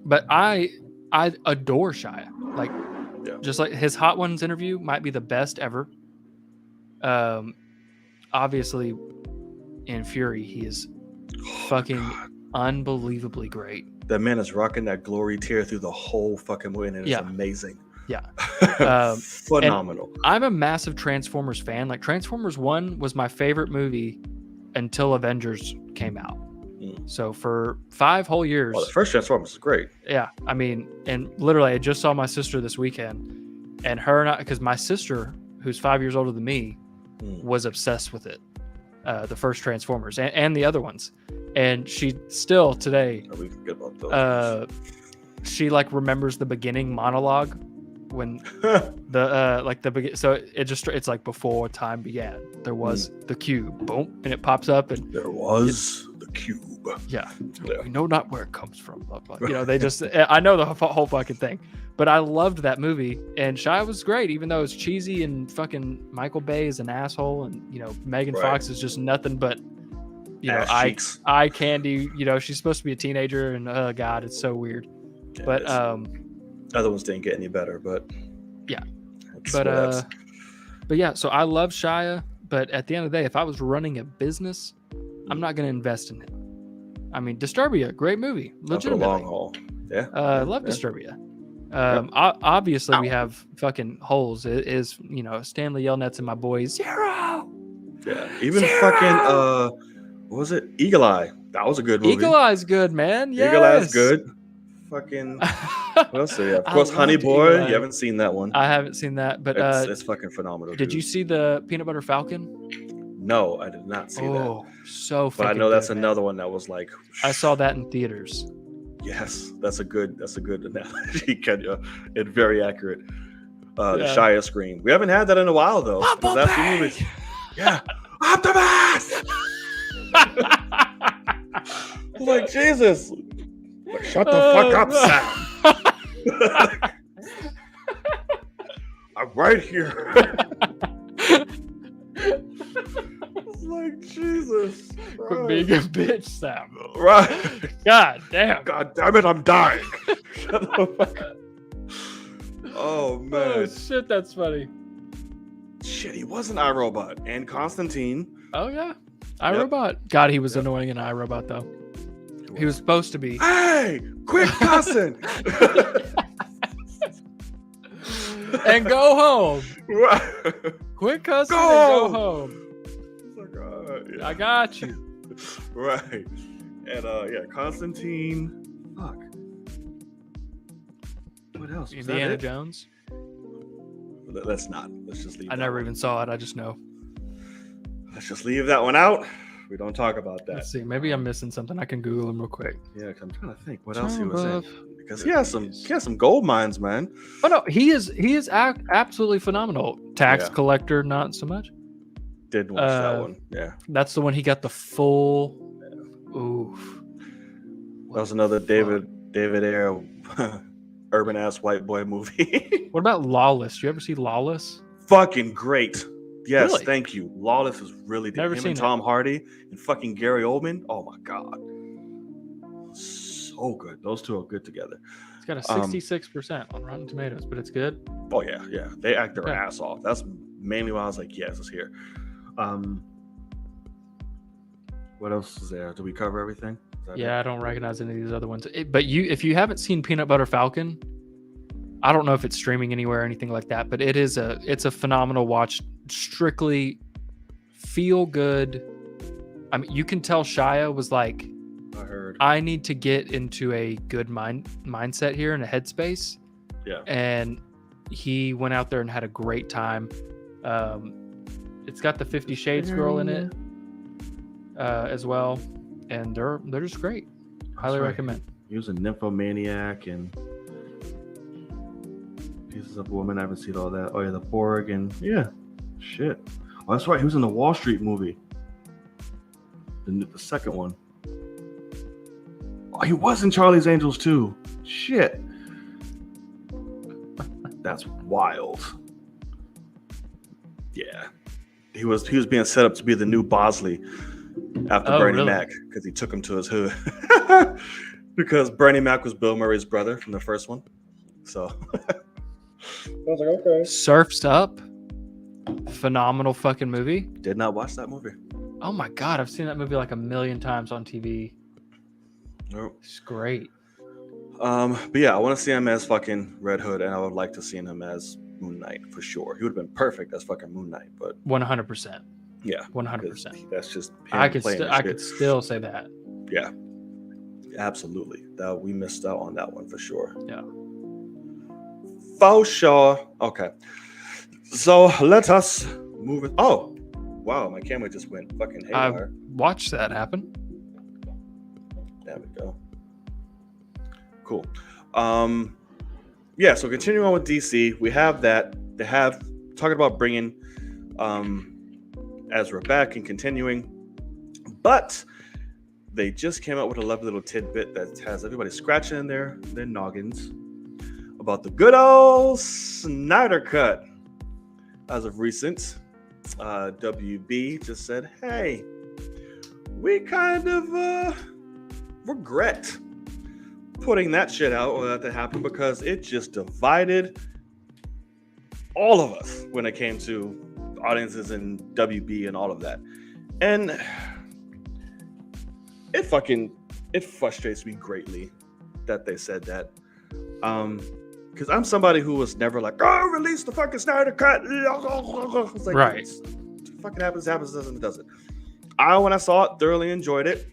But I adore Shia. Like, just like his Hot Ones interview might be the best ever. Obviously, in Fury, he is fucking unbelievably great. That man is rocking that glory tear through the whole fucking movie, and it's amazing. Yeah. Phenomenal. I'm a massive Transformers fan. Like, Transformers 1 was my favorite movie until Avengers came out. So for 5 whole years. Well, the first Transformers is great. Yeah. I mean, and literally, I just saw my sister this weekend, and her and I, because my sister, who's 5 years older than me, was obsessed with it. The first Transformers and the other ones. And she still today, we forget about those. She like remembers the beginning monologue when so it's like before time began. There was the cube, boom, and it pops up, and there was the cube. Yeah, we know not where it comes from. You know, they just I know the whole fucking thing, but I loved that movie, and Shia was great, even though it's cheesy and fucking Michael Bay is an asshole, and you know Megan Fox is just nothing but eye candy. You know, she's supposed to be a teenager, and oh god, it's so weird. Yeah, but other ones didn't get any better, but but yeah, so I love Shia, but at the end of the day, if I was running a business, I'm not going to invest in him. I mean, Disturbia, great movie, legitimately. For the long haul. Yeah. I love Disturbia. Obviously, we have fucking holes. It is, you know, Stanley Yelnats and my boys. Zero. Yeah. Even fucking what was it? Eagle Eye. That was a good movie. Eagle Eye's good, man. Yes. Eagle Eye's good. Fucking what else? So yeah, of course, Honey Boy. You haven't seen that one. I haven't seen that, but it's fucking phenomenal. Did you see the Peanut Butter Falcon? No, I did not see that. Oh, so fucking but I know that's good, another one that was like. I saw that in theaters. Yes, that's a good analogy, Kenya, and very accurate. The Shia scream. We haven't had that in a while though. Last few movies. Yeah, Optimus. Like Jesus. Like, shut the fuck up, Sam. I'm right here. It's like Jesus. Quit being a bitch, Sam. Right. God damn. God damn it, I'm dying. Shut the fuck up. Oh man. Oh shit, that's funny. Shit, he was an iRobot and Constantine. Oh yeah. iRobot. God, he was annoying in iRobot though. to He was supposed to be. Hey, quit cussing. And go home. Right. Quit cussing Go and go home. home. It's like, yeah. I got you. Right. And yeah, Constantine. Fuck. What else? Was Indiana that it? Jones. Let's not. Let's just leave. I never even saw it. I just know. Let's just leave that one out. We don't talk about that. Let's see. Maybe I'm missing something. I can Google him real quick. Yeah, 'cause I'm trying to think what else he was in. Above Because he has some gold mines, man. Oh no, he is absolutely phenomenal. Tax Yeah. collector, not so much. Did watch that one. Yeah. That's the one he got the full. Oof. That was another David Ayer urban ass white boy movie. What about Lawless? You ever see Lawless? Fucking great. Yes, Really? thank you. Lawless is really Never him seen and it. Tom Hardy and fucking Gary Oldman. Oh my god. So good. Those two are good together. It's got a 66% on Rotten Tomatoes, but it's good. Oh yeah, yeah. They act their Yeah. ass off. That's mainly why I was like, yes, it's here. What else is there? Did we cover everything? Is that Yeah, I don't recognize any of these other ones. But if you haven't seen Peanut Butter Falcon, I don't know if it's streaming anywhere or anything like that, but it's a phenomenal watch. Strictly feel good. I mean, you can tell Shia was like, it? I heard. I need to get into a good mindset here and a headspace. Yeah. And he went out there and had a great time. It's got the 50 Shades girl in it as well, and they're just great. Highly right. recommend. He was a nymphomaniac and Pieces of a Woman. I haven't seen all that. Oh yeah, the Borg and yeah, shit. Oh, that's right. He was in the Wall Street movie. The second one. Oh, he was in Charlie's Angels too. Shit. That's wild. Yeah. He was being set up to be the new Bosley after Bernie really? Mac because he took him to his hood. Because Bernie Mac was Bill Murray's brother from the first one. So I was like, okay. Surf's Up. Phenomenal fucking movie. Did not watch that movie. Oh my god, I've seen that movie like a million times on TV. Nope. It's great. But yeah, I want to see him as fucking Red Hood, and I would like to see him as Moon Knight for sure. He would have been perfect as fucking Moon Knight, but 100%. yeah, 100%. that's just him I could playing that I shit. could still say that. Yeah, absolutely. That we missed out on that one for sure. Yeah. For sure. Okay, so let us move it. Oh, wow, my camera just went fucking I haywire. watched that happen. There we go. Cool. Yeah, so continuing on with DC, we have that. They have talking about bringing Ezra back and continuing, but they just came out with a lovely little tidbit that has everybody scratching their noggins about the good old Snyder Cut. As of recent, WB just said, hey, we kind of regret putting that shit out or that happened because it just divided all of us when it came to audiences and WB and all of that. And it frustrates me greatly that they said that. Because I'm somebody who was never like, oh, release the fucking Snyder Cut. It's like, Right. It fucking happens, doesn't. When I saw it, thoroughly enjoyed it.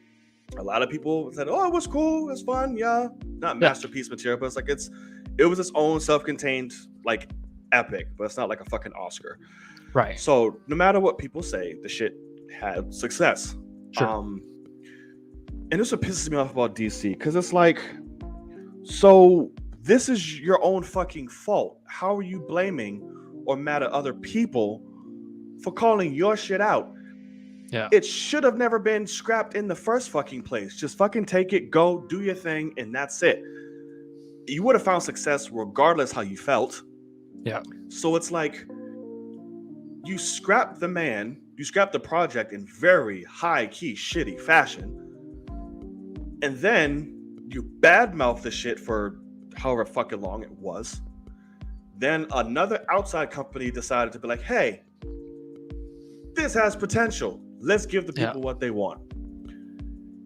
A lot of people said, oh, it was cool, it's fun, yeah. Not masterpiece material, but it's like it was its own self-contained like epic, but it's not like a fucking Oscar. Right. So no matter what people say, the shit had success. Sure. And this what pisses me off about DC, because it's like, so this is your own fucking fault. How are you blaming or mad at other people for calling your shit out? Yeah. It should have never been scrapped in the first fucking place. Just fucking take it, go, do your thing, and that's it. You would have found success regardless how you felt. Yeah. So it's like you scrap the project in very high-key, shitty fashion, and then you badmouth the shit for however fucking long it was. Then another outside company decided to be like, hey, this has potential. Let's give the people what they want.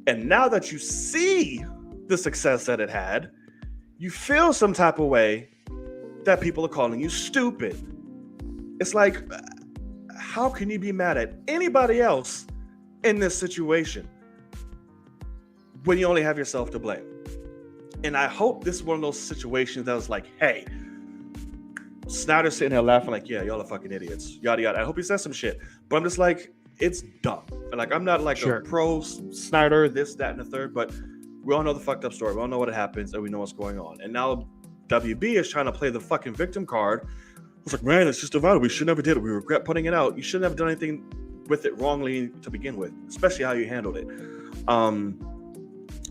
And now that you see the success that it had, you feel some type of way that people are calling you stupid. It's like, how can you be mad at anybody else in this situation when you only have yourself to blame? And I hope this is one of those situations that was like, hey, Snyder's sitting there laughing like, yeah, y'all are fucking idiots, yada yada. I hope he says some shit, but I'm just like, it's dumb. And like, I'm not like a pro Snyder, this, that, and the third, but we all know the fucked up story. We all know what happens, and we know what's going on. And now WB is trying to play the fucking victim card. It's like, man, it's just a vital. We should never did it. We regret putting it out. You shouldn't have done anything with it wrongly to begin with, especially how you handled it.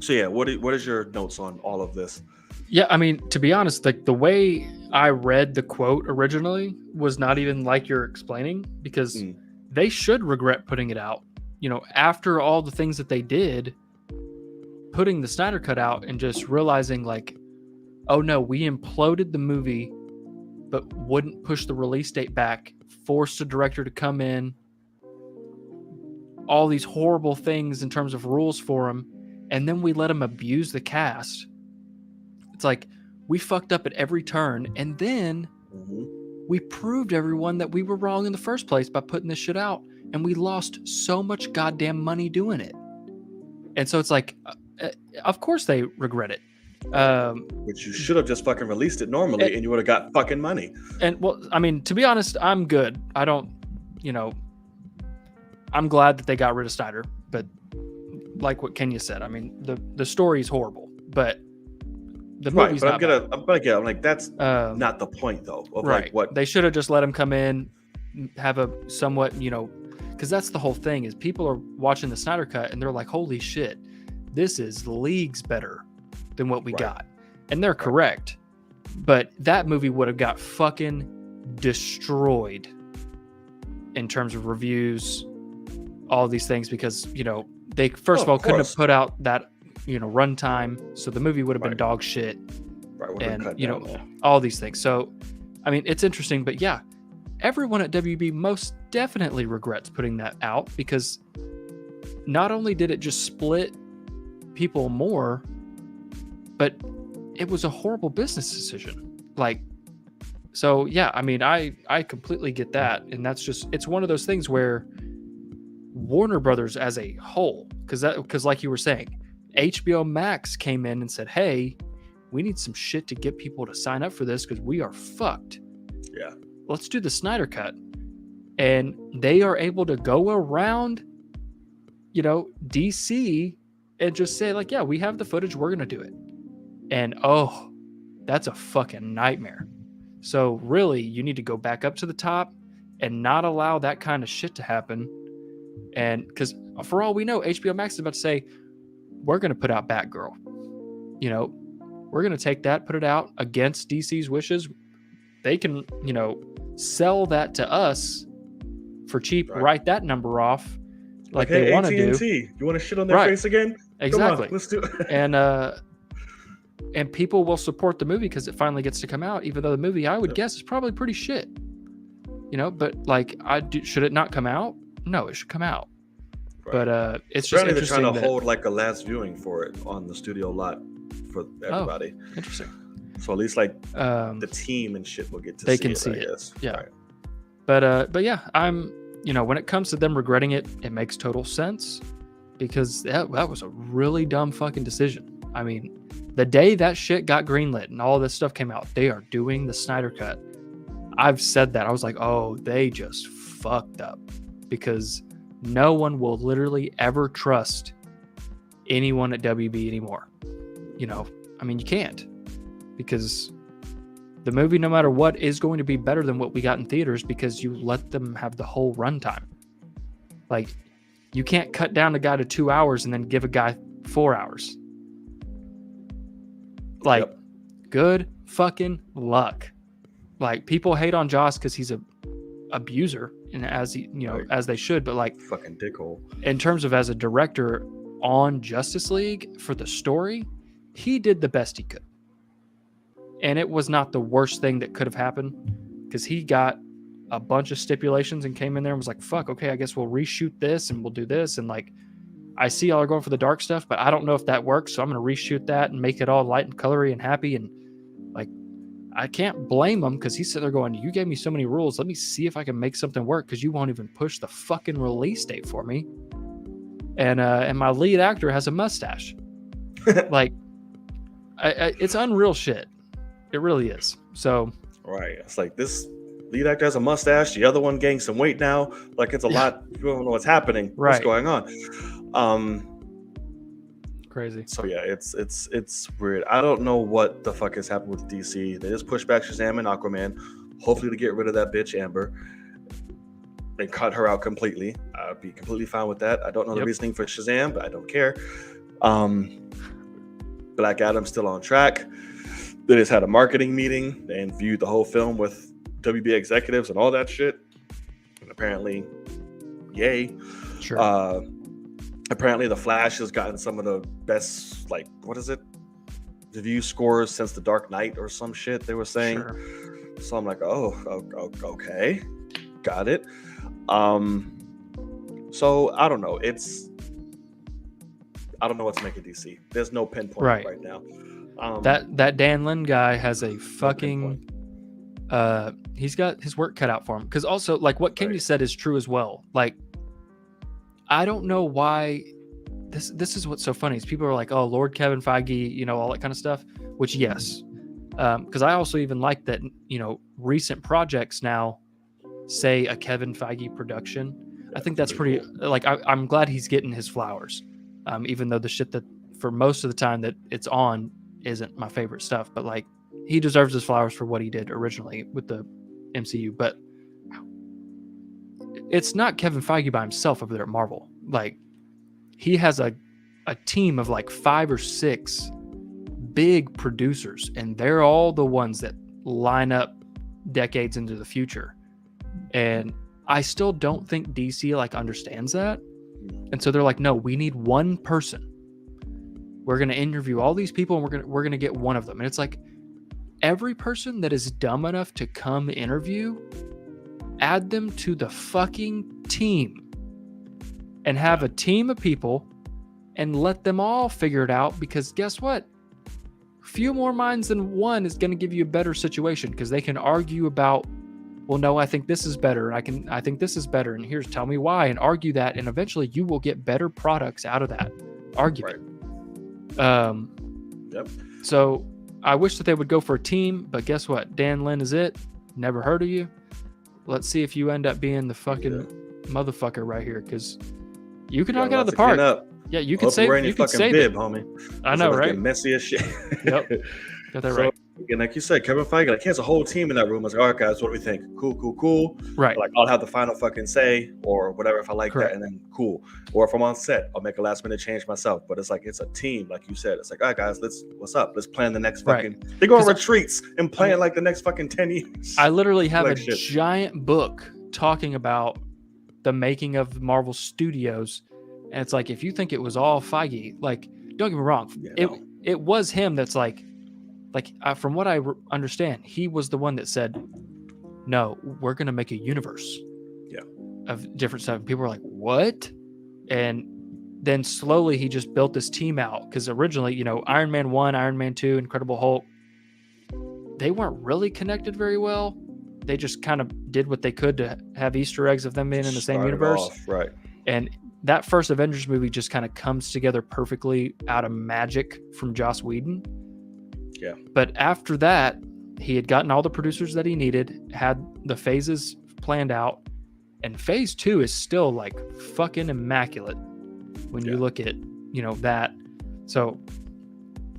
So yeah, what is your notes on all of this? Yeah, I mean, to be honest, like the way I read the quote originally was not even like you're explaining, because they should regret putting it out. You know, after all the things that they did, putting the Snyder Cut out and just realizing like, oh no, we imploded the movie, but wouldn't push the release date back, forced a director to come in, all these horrible things in terms of rules for him, and then we let him abuse the cast. It's like, we fucked up at every turn, and then we proved everyone that we were wrong in the first place by putting this shit out, and we lost so much goddamn money doing it. And so it's like, of course they regret it. Which you should have just fucking released it normally, and you would have got fucking money. And well, I mean, to be honest, I'm good. I don't, I'm glad that they got rid of Snyder, but like what Kenya said, I mean, the story is horrible, but the movie's not bad. I'm like, that's not the point though. Of right. Like what they should have just let him come in, have a somewhat, because that's the whole thing is people are watching the Snyder Cut and they're like, holy shit, this is leagues better than what we got. And they're correct. But that movie would have got fucking destroyed in terms of reviews, all these things, because, they first of all couldn't have put out that, runtime. So the movie would have been dog shit. And, all these things. So, I mean, it's interesting, but yeah, everyone at WB most definitely regrets putting that out, because not only did it just split people more, but it was a horrible business decision. Like, so yeah, I mean, I completely get that. And that's just, it's one of those things where Warner Brothers as a whole, because like you were saying, HBO Max came in and said, hey, we need some shit to get people to sign up for this because we are fucked. Yeah. Let's do the Snyder Cut. And they are able to go around, DC and just say like, yeah, we have the footage, we're going to do it. And that's a fucking nightmare. So really, you need to go back up to the top and not allow that kind of shit to happen. And because for all we know, HBO Max is about to say, we're going to put out Batgirl. We're going to take that, put it out against DC's wishes. They can, sell that to us for cheap, write that number off like hey, they want to do. You want to shit on their face again? Exactly. Come on, let's do it. And people will support the movie because it finally gets to come out, even though the movie, I would guess, is probably pretty shit. But like, should it not come out? No, it should come out. Right. But it's just interesting. They're trying to hold like a last viewing for it on the studio lot for everybody. Oh, interesting. So at least like the team and shit will get to see it. They can see it. Guess. Yeah. Right. But yeah, I'm, when it comes to them regretting it, it makes total sense, because that was a really dumb fucking decision. I mean, the day that shit got greenlit and all this stuff came out, they are doing the Snyder Cut. I've said that. I was like, oh, they just fucked up, because no one will literally ever trust anyone at WB anymore. I mean, you can't, because the movie, no matter what, is going to be better than what we got in theaters, because you let them have the whole runtime. Like, you can't cut down a guy to 2 hours and then give a guy 4 hours. Like, good fucking luck. Like, people hate on Joss because he's a abuser, and as he, as they should, but like, fucking dickhole. In terms of as a director on Justice League for the story, he did the best he could. And it was not the worst thing that could have happened, because he got a bunch of stipulations and came in there and was like, fuck, okay, I guess we'll reshoot this and we'll do this. And like, I see y'all are going for the dark stuff, but I don't know if that works. So I'm going to reshoot that and make it all light and colory and happy. And like, I can't blame him because he's sitting there going, you gave me so many rules. Let me see if I can make something work because you won't even push the fucking release date for me. And my lead actor has a mustache. Like, it's unreal shit. It really is. So, right. It's like this lead actor has a mustache. The other one gaining some weight now. Like, it's a lot. You don't know what's happening. Right. What's going on? Crazy. So yeah, it's weird. I don't know what the fuck has happened with DC. They just pushed back Shazam and Aquaman, hopefully to get rid of that bitch Amber and cut her out completely. I'd be completely fine with that. I don't know the reasoning for Shazam, but I don't care. Black Adam's still on track. They just had a marketing meeting and viewed the whole film with WB executives and all that shit. And apparently, yay. Sure. Apparently, The Flash has gotten some of the best, like, what is it? Review scores since The Dark Knight or some shit they were saying. Sure. So I'm like, oh, okay. Got it. So I don't know. I don't know what to make of DC. There's no pinpoint right now. That Dan Lin guy has a fucking he's got his work cut out for him. Because also, like, what Kennedy said is true as well. Like, I don't know why this is what's so funny is people are like, oh, Lord Kevin Feige, you know, all that kind of stuff, which yes. Because I also even like that, you know, recent projects now say a Kevin Feige production. I think that's pretty cool. Like, I'm glad he's getting his flowers. Even though the shit that for most of the time that it's on isn't my favorite stuff, but like, he deserves his flowers for what he did originally with the MCU. But it's not Kevin Feige by himself over there at Marvel. Like, he has a team of like 5 or 6 big producers, and they're all the ones that line up decades into the future. And I still don't think DC like understands that. And so they're like, no, we need one person. We're going to interview all these people and we're going to get one of them. And it's like, every person that is dumb enough to come interview, add them to the fucking team and have a team of people and let them all figure it out, because guess what? Few more minds than one is going to give you a better situation, because they can argue about, well, no, I think this is better. I think this is better. And here's, tell me why, and argue that. And eventually you will get better products out of that argument. Right. Yep. So I wish that they would go for a team, but guess what? Dan Lin is it. Never heard of you. Let's see if you end up being the fucking motherfucker right here, because you can knock it out of the park. Yeah, you can save. You can save bib, it, homie. I know, right? Messy as shit. Yep, got that right. And like you said, Kevin Feige, like, he has a whole team in that room. I was like, all right, guys, what do we think? Cool. Right. Like, I'll have the final fucking say or whatever if I like that, and then cool. Or if I'm on set, I'll make a last minute change myself. But it's like, it's a team, like you said. It's like, all right, guys, what's up? Let's plan the next fucking. They go on retreats and plan like the next fucking 10 years. I literally have a giant book talking about the making of Marvel Studios, and it's like, if you think it was all Feige, like, don't get me wrong, it was him that's like from what I understand, he was the one that said, no, we're going to make a universe of different stuff. And people were like, what? And then slowly he just built this team out, because originally, you know, Iron Man 1, Iron Man 2, Incredible Hulk, they weren't really connected very well. They just kind of did what they could to have Easter eggs of them being in the same universe. Right. And that first Avengers movie just kind of comes together perfectly out of magic from Joss Whedon. Yeah. But after that, he had gotten all the producers that he needed, had the phases planned out, and phase 2 is still like fucking immaculate when you look at, you know, that. So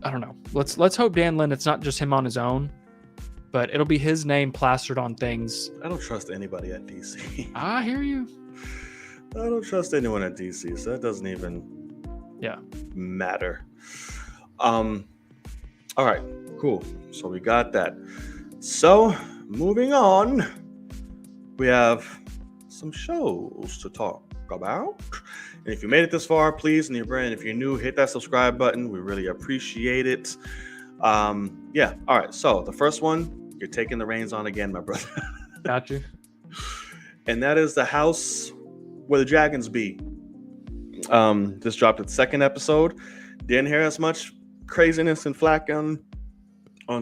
I don't know. Let's hope Dan Lin, it's not just him on his own, but it'll be his name plastered on things. I don't trust anybody at DC. I hear you. I don't trust anyone at DC, so that doesn't even matter. All right, cool. So we got that. So moving on, we have some shows to talk about. And if you made it this far, please, and if you're new, hit that subscribe button. We really appreciate it. All right. So the first one, you're taking the reins on again, my brother. Got you. And that is The House Where the Dragons Be. Just dropped its second episode. Didn't hear as much craziness and flack on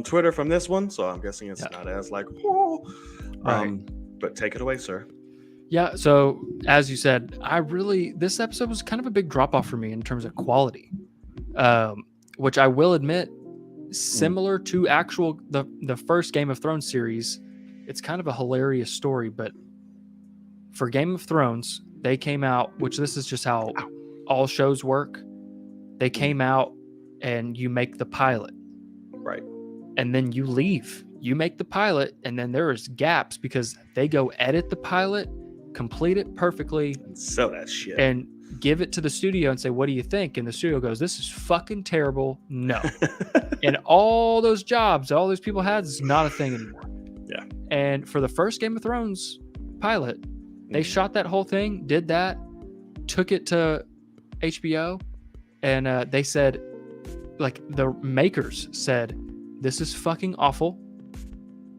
Twitter from this one, so I'm guessing it's not as like, whoa. Right. But take it away, sir. Yeah, so as you said, this episode was kind of a big drop off for me in terms of quality, which I will admit, similar to the first Game of Thrones series, it's kind of a hilarious story. But for Game of Thrones, they came out, which this is just how all shows work. They came out and you make the pilot, right? And then you leave. You make the pilot, and then there is gaps because they go edit the pilot, complete it perfectly, and sell that shit, and give it to the studio and say, what do you think? And the studio goes, this is fucking terrible. No. And all those jobs all those people had is not a thing anymore. Yeah. And for the first Game of Thrones pilot, they shot that whole thing, did that, took it to HBO, and they said, like, the makers said, this is fucking awful.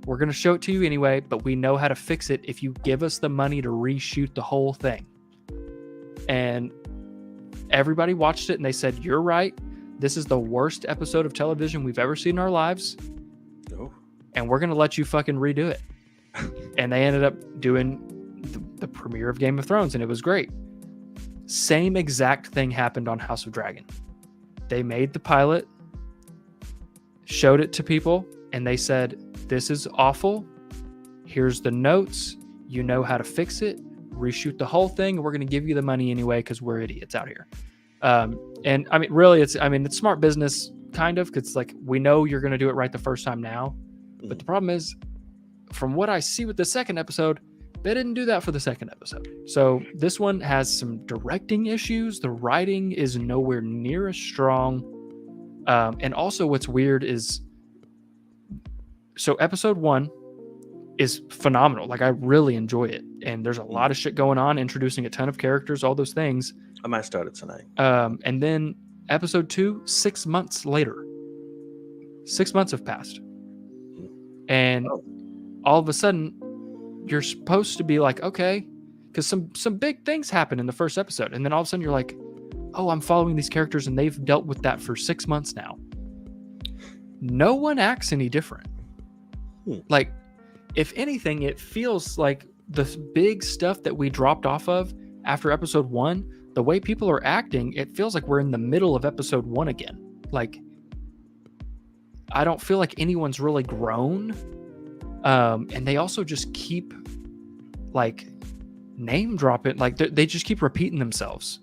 We're going to show it to you anyway, but we know how to fix it if you give us the money to reshoot the whole thing. And everybody watched it and they said, you're right. This is the worst episode of television we've ever seen in our lives. Oh. And we're going to let you fucking redo it. And they ended up doing the premiere of Game of Thrones, and it was great. Same exact thing happened on House of Dragon. They made the pilot, showed it to people, and they said, this is awful. Here's the notes. You know how to fix it. Reshoot the whole thing. And we're going to give you the money anyway because we're idiots out here. And I mean, really, it's smart business, kind of, because like we know you're going to do it right the first time now. But the problem is, from what I see with the second episode, they didn't do that for the second episode. So this one has some directing issues. The writing is nowhere near as strong. And also what's weird is, so episode 1 is phenomenal. Like, I really enjoy it. And there's a lot of shit going on, introducing a ton of characters, all those things. I might start it tonight. And then episode 2, 6 months later. 6 months have passed. And all of a sudden, you're supposed to be like, okay, because some big things happen in the first episode. And then all of a sudden you're like, oh, I'm following these characters and they've dealt with that for 6 months now. No one acts any different. Like, if anything, it feels like the big stuff that we dropped off of after episode 1, the way people are acting, it feels like we're in the middle of episode 1 again. Like, I don't feel like anyone's really grown. And they also just keep, like, name dropping. Like, they just keep repeating themselves.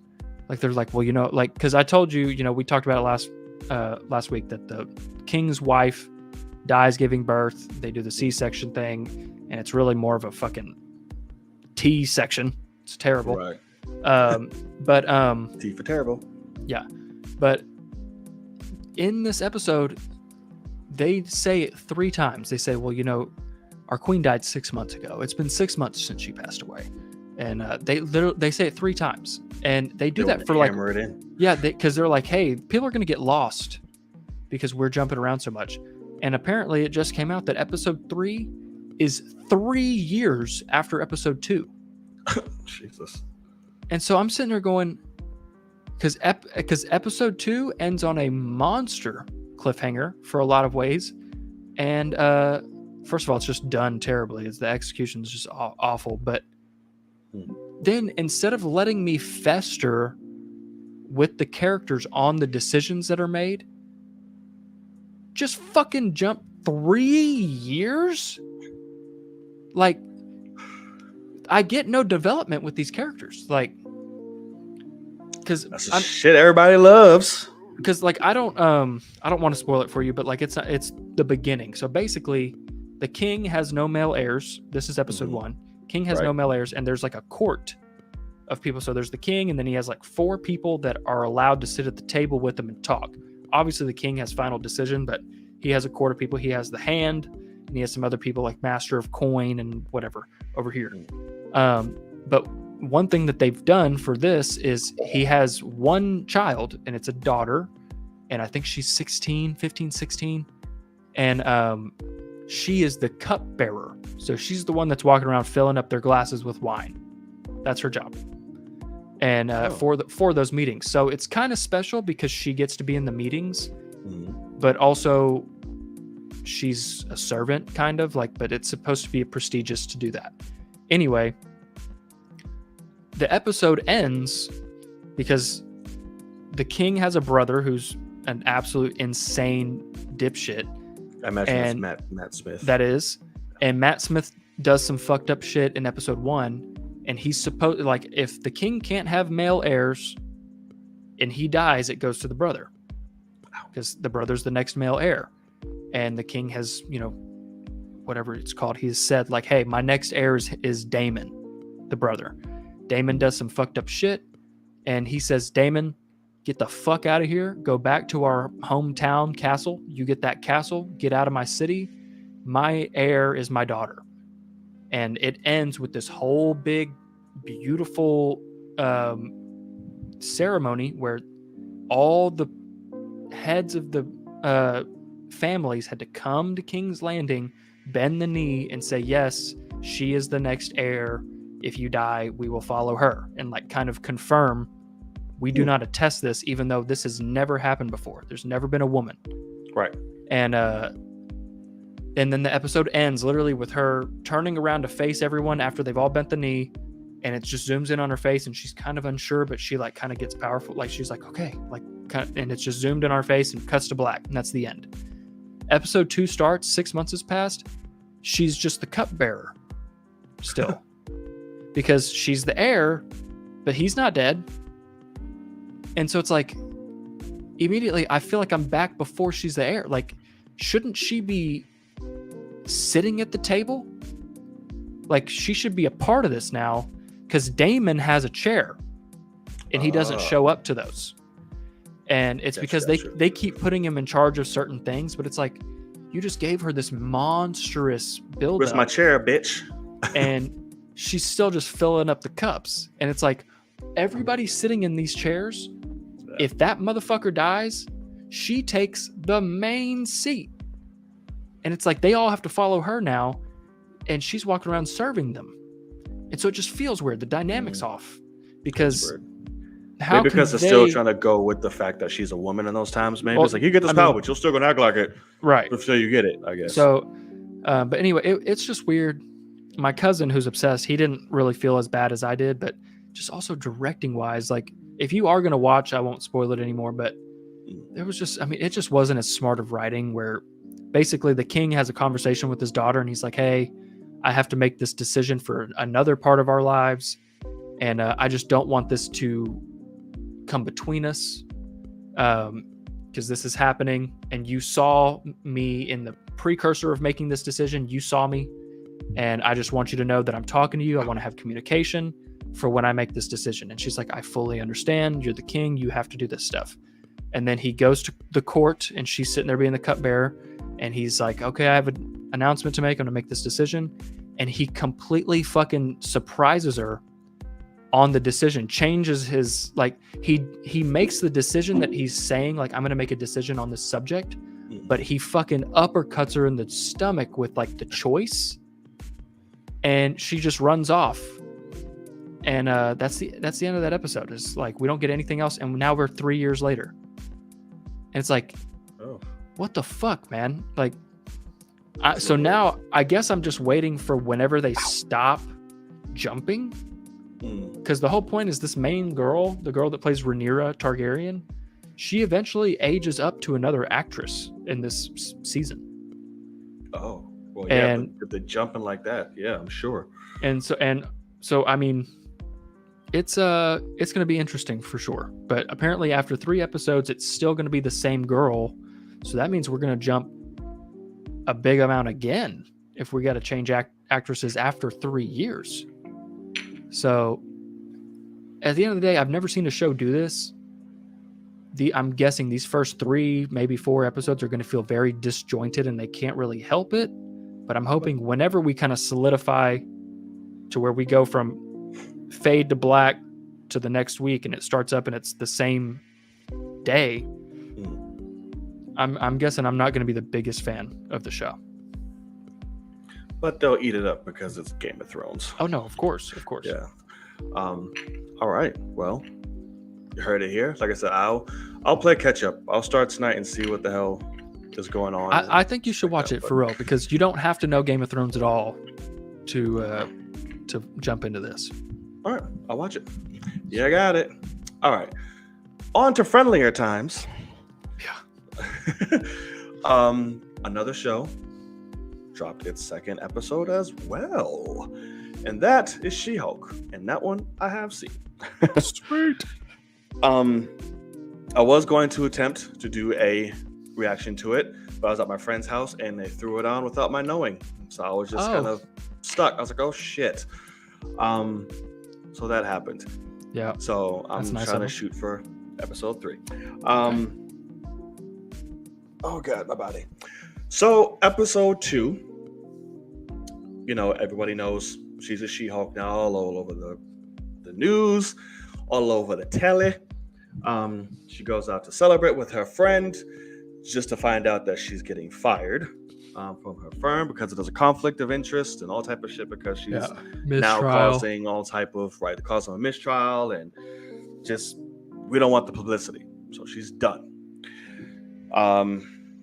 Like, they're like, well, you know, like, because I told you, you know, we talked about it last week, that the king's wife dies giving birth. They do the C-section thing, and it's really more of a fucking T-section. It's terrible. Right. But T for terrible. Yeah. But in this episode, they say it 3 times. They say, well, you know, our queen died 6 months ago. It's been 6 months since she passed away. And they say it 3 times. And they do that for like, hammer it in. Yeah, because they're like, hey, people are going to get lost because we're jumping around so much. And apparently it just came out that episode 3 is 3 years after episode 2. Jesus. And so I'm sitting there going, because episode 2 ends on a monster cliffhanger for a lot of ways. And first of all, it's just done terribly. The execution is just awful. But then instead of letting me fester with the characters on the decisions that are made, just fucking jump 3 years? Like, I get no development with these characters. Like, because that's shit everybody loves. Because like I don't want to spoil it for you, but like it's the beginning. So basically, the king has no male heirs. This is episode 1. King has no male heirs, and there's like a court of people. So there's the king, and then he has like 4 people that are allowed to sit at the table with him and talk. Obviously, the king has final decision, but he has a court of people. He has the hand, and he has some other people like master of coin and whatever over here. But one thing that they've done for this is he has one child, and it's a daughter, and I think she's 15, 16, and she is the cup bearer. So she's the one that's walking around filling up their glasses with wine. That's her job. and for those meetings. So it's kind of special because she gets to be in the meetings, but also she's a servant, kind of like. But it's supposed to be prestigious to do that. Anyway, the episode ends because the king has a brother who's an absolute insane dipshit. I imagine that's Matt Smith. That is. And Matt Smith does some fucked up shit in episode 1. And he's supposed, like, if the king can't have male heirs and he dies, it goes to the brother. Because the brother's the next male heir. And the king has, whatever it's called, he's said, like, hey, my next heir is Damon, the brother. Damon does some fucked up shit. And he says, Damon, get the fuck out of here. Go back to our hometown castle. You get that castle. Get out of my city. My heir is my daughter. And it ends with this whole big, beautiful ceremony where all the heads of the families had to come to King's Landing, bend the knee, and say, yes, she is the next heir. If you die, we will follow her. And like kind of confirm, we do not attest this, even though this has never happened before. There's never been a woman. Right. And then the episode ends literally with her turning around to face everyone after they've all bent the knee, and it just zooms in on her face, and she's kind of unsure, but she like kind of gets powerful. Like she's like, okay, like, and it's just zoomed in our face and cuts to black, and that's the end. Episode 2 starts. 6 months has passed. She's just the cupbearer still, because she's the heir, but he's not dead. And so it's like, immediately, I feel like I'm back before she's the heir. Like, shouldn't she be sitting at the table? Like, she should be a part of this now, because Damon has a chair, and he doesn't show up to those. And it's because they keep putting him in charge of certain things, but it's like, you just gave her this monstrous build-up. Where's my chair, bitch? And she's still just filling up the cups. And it's like, everybody's sitting in these chairs. If that motherfucker dies, she takes the main seat. And it's like, they all have to follow her now, and she's walking around serving them. And so it just feels weird. The dynamic's off. Because maybe because they're still trying to go with the fact that she's a woman in those times. Maybe it's like, you get this power, but you're still going to act like it. Right. Until you get it, I guess. So, but anyway, it's just weird. My cousin, who's obsessed, he didn't really feel as bad as I did, but just also directing wise, like, if you are going to watch, I won't spoil it anymore, but there was just, it just wasn't as smart of writing, where basically the king has a conversation with his daughter, and he's like, hey, I have to make this decision for another part of our lives, and I just don't want this to come between us, because this is happening, and you saw me in the precursor of making this decision. You saw me, and I just want you to know that I'm talking to you. I want to have communication for when I make this decision. And she's like, I fully understand. You're the king. You have to do this stuff. And then he goes to the court, and she's sitting there being the cupbearer, and he's like, okay, I have an announcement to make. I'm going to make this decision. And he completely fucking surprises her on the decision, changes his, like, he makes the decision that he's saying, like, I'm going to make a decision on this subject, but he fucking uppercuts her in the stomach with, like, the choice, and she just runs off. And that's the end of that episode. It's like, we don't get anything else, and now we're 3 years later. And it's like, what the fuck, man? Like, so now I guess I'm just waiting for whenever they stop jumping. Because the whole point is this main girl, the girl that plays Rhaenyra Targaryen, she eventually ages up to another actress in this season. Oh, well, yeah, and if they're jumping like that, yeah, I'm sure. And so it's going to be interesting for sure. But apparently after 3 episodes, it's still going to be the same girl. So that means we're going to jump a big amount again if we got to change actresses after 3 years. So at the end of the day, I've never seen a show do this. I'm guessing these first 3, maybe 4 episodes are going to feel very disjointed, and they can't really help it. But I'm hoping whenever we kind of solidify to where we go from fade to black to the next week, and it starts up and it's the same day, I'm guessing I'm not going to be the biggest fan of the show. But they'll eat it up because it's Game of Thrones. Oh no, of course. Yeah. All right. Well, you heard it here. Like I said, I'll play catch up. I'll start tonight and see what the hell is going on. I think you should watch it for real, because you don't have to know Game of Thrones at all to jump into this. All right, I'll watch it. Yeah, I got it. All right, on to friendlier times. Yeah. Another show dropped its second episode as well, and that is She-Hulk, and that one I have seen. Sweet. I was going to attempt to do a reaction to it, but I was at my friend's house and they threw it on without my knowing, so I was just kind of stuck. I was like, oh shit. So that happened. Yeah. So I'm trying to shoot for episode 3. Oh god, my body. So episode 2, everybody knows she's a She-Hulk now, all over the news, all over the telly. She goes out to celebrate with her friend, just to find out that she's getting fired from her firm because there's a conflict of interest and all type of shit, because she's now causing all type of the cause of a mistrial, and just we don't want the publicity, so she's done.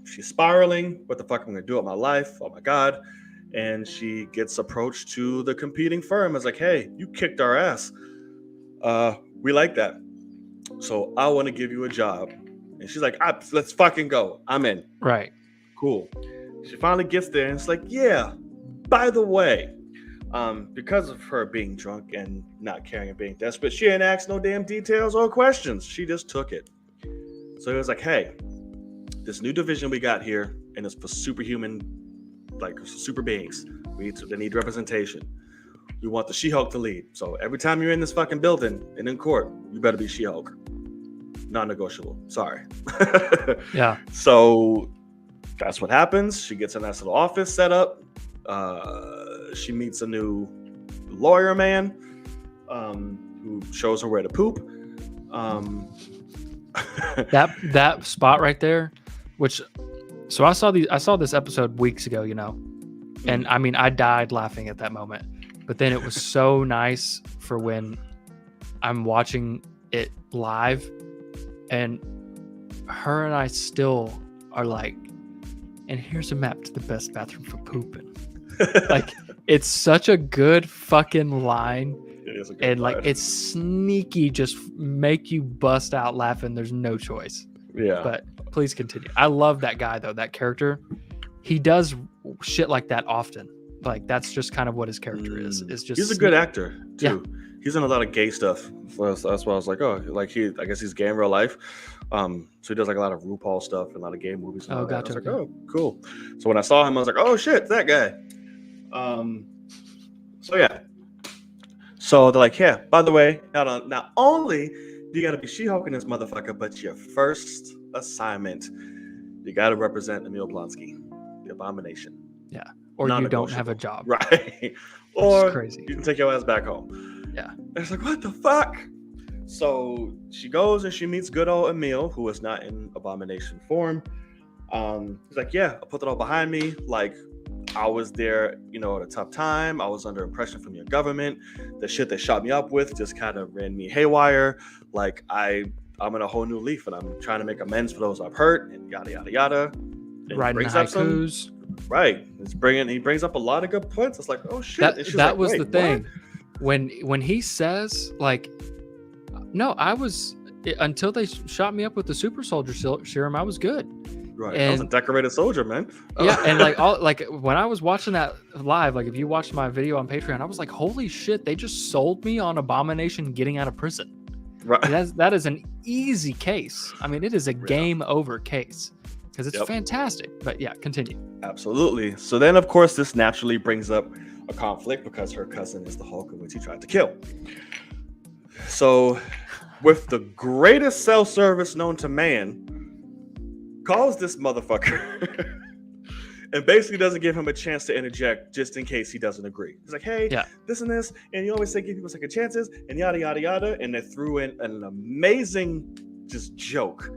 She's spiraling. What the fuck am I gonna do with my life? Oh my god. And she gets approached to the competing firm. It's like, hey, you kicked our ass. We like that, so I want to give you a job. And she's like, let's fucking go. I'm in. Right. Cool. She finally gets there and it's like, yeah, by the way, because of her being drunk and not caring and being desperate, she didn't ask no damn details or questions. She just took it. So it was like, hey, this new division we got here, and it's for superhuman, super beings. They need representation. We want the She-Hulk to lead. So every time you're in this fucking building and in court, you better be She-Hulk. Non-negotiable. Sorry. Yeah. So that's what happens. She gets a nice little office set up. She meets a new lawyer man who shows her where to poop. That spot right there, so I saw this episode weeks ago, and I mean, I died laughing at that moment. But then it was so nice for when I'm watching it live, and her and I still are like, and here's a map to the best bathroom for pooping. It's such a good fucking line. It is a good and line. It's sneaky, just make you bust out laughing. There's no choice. Yeah. But please continue. I love that guy though, that character. He does shit like that often. That's just kind of what his character is. It's just he's a good actor too. Yeah. He's in a lot of gay stuff. So that's why I was like, I guess he's gay in real life. So he does a lot of RuPaul stuff and a lot of gay movies. And gotcha. I was like, oh, cool. So when I saw him, I was like, oh shit, that guy. So yeah. So they're like, yeah, by the way, not only do you gotta be She-Hulk in this motherfucker, but your first assignment, you gotta represent Emil Blonsky, the Abomination. Yeah. Or you don't have a job. Right. Or crazy. You can take your ass back home. Yeah. And it's like, what the fuck? So she goes and she meets good old Emil, who is not in Abomination form. He's like, yeah, I put it all behind me. I was there, at a tough time. I was under oppression from your government. The shit they shot me up with just kind of ran me haywire. I'm in a whole new leaf, and I'm trying to make amends for those I've hurt, and yada yada yada. And writing haikus. Right. He brings up a lot of good points. It's like, oh shit. That was the thing. What? When he says, no, I was, until they shot me up with the super soldier serum, I was good. Right. I was a decorated soldier, man. Yeah, and when I was watching that live, if you watched my video on Patreon, I was like, holy shit, they just sold me on Abomination getting out of prison. Right. That is an easy case. I mean, it is a game over case. Because it's fantastic. But yeah, continue. Absolutely. So then, of course, this naturally brings up a conflict because her cousin is the Hulk, which he tried to kill. So, with the greatest cell service known to man, calls this motherfucker and basically doesn't give him a chance to interject just in case he doesn't agree. He's like, hey, this and this, and you always say give people second chances, and yada, yada, yada. And they threw in an amazing just joke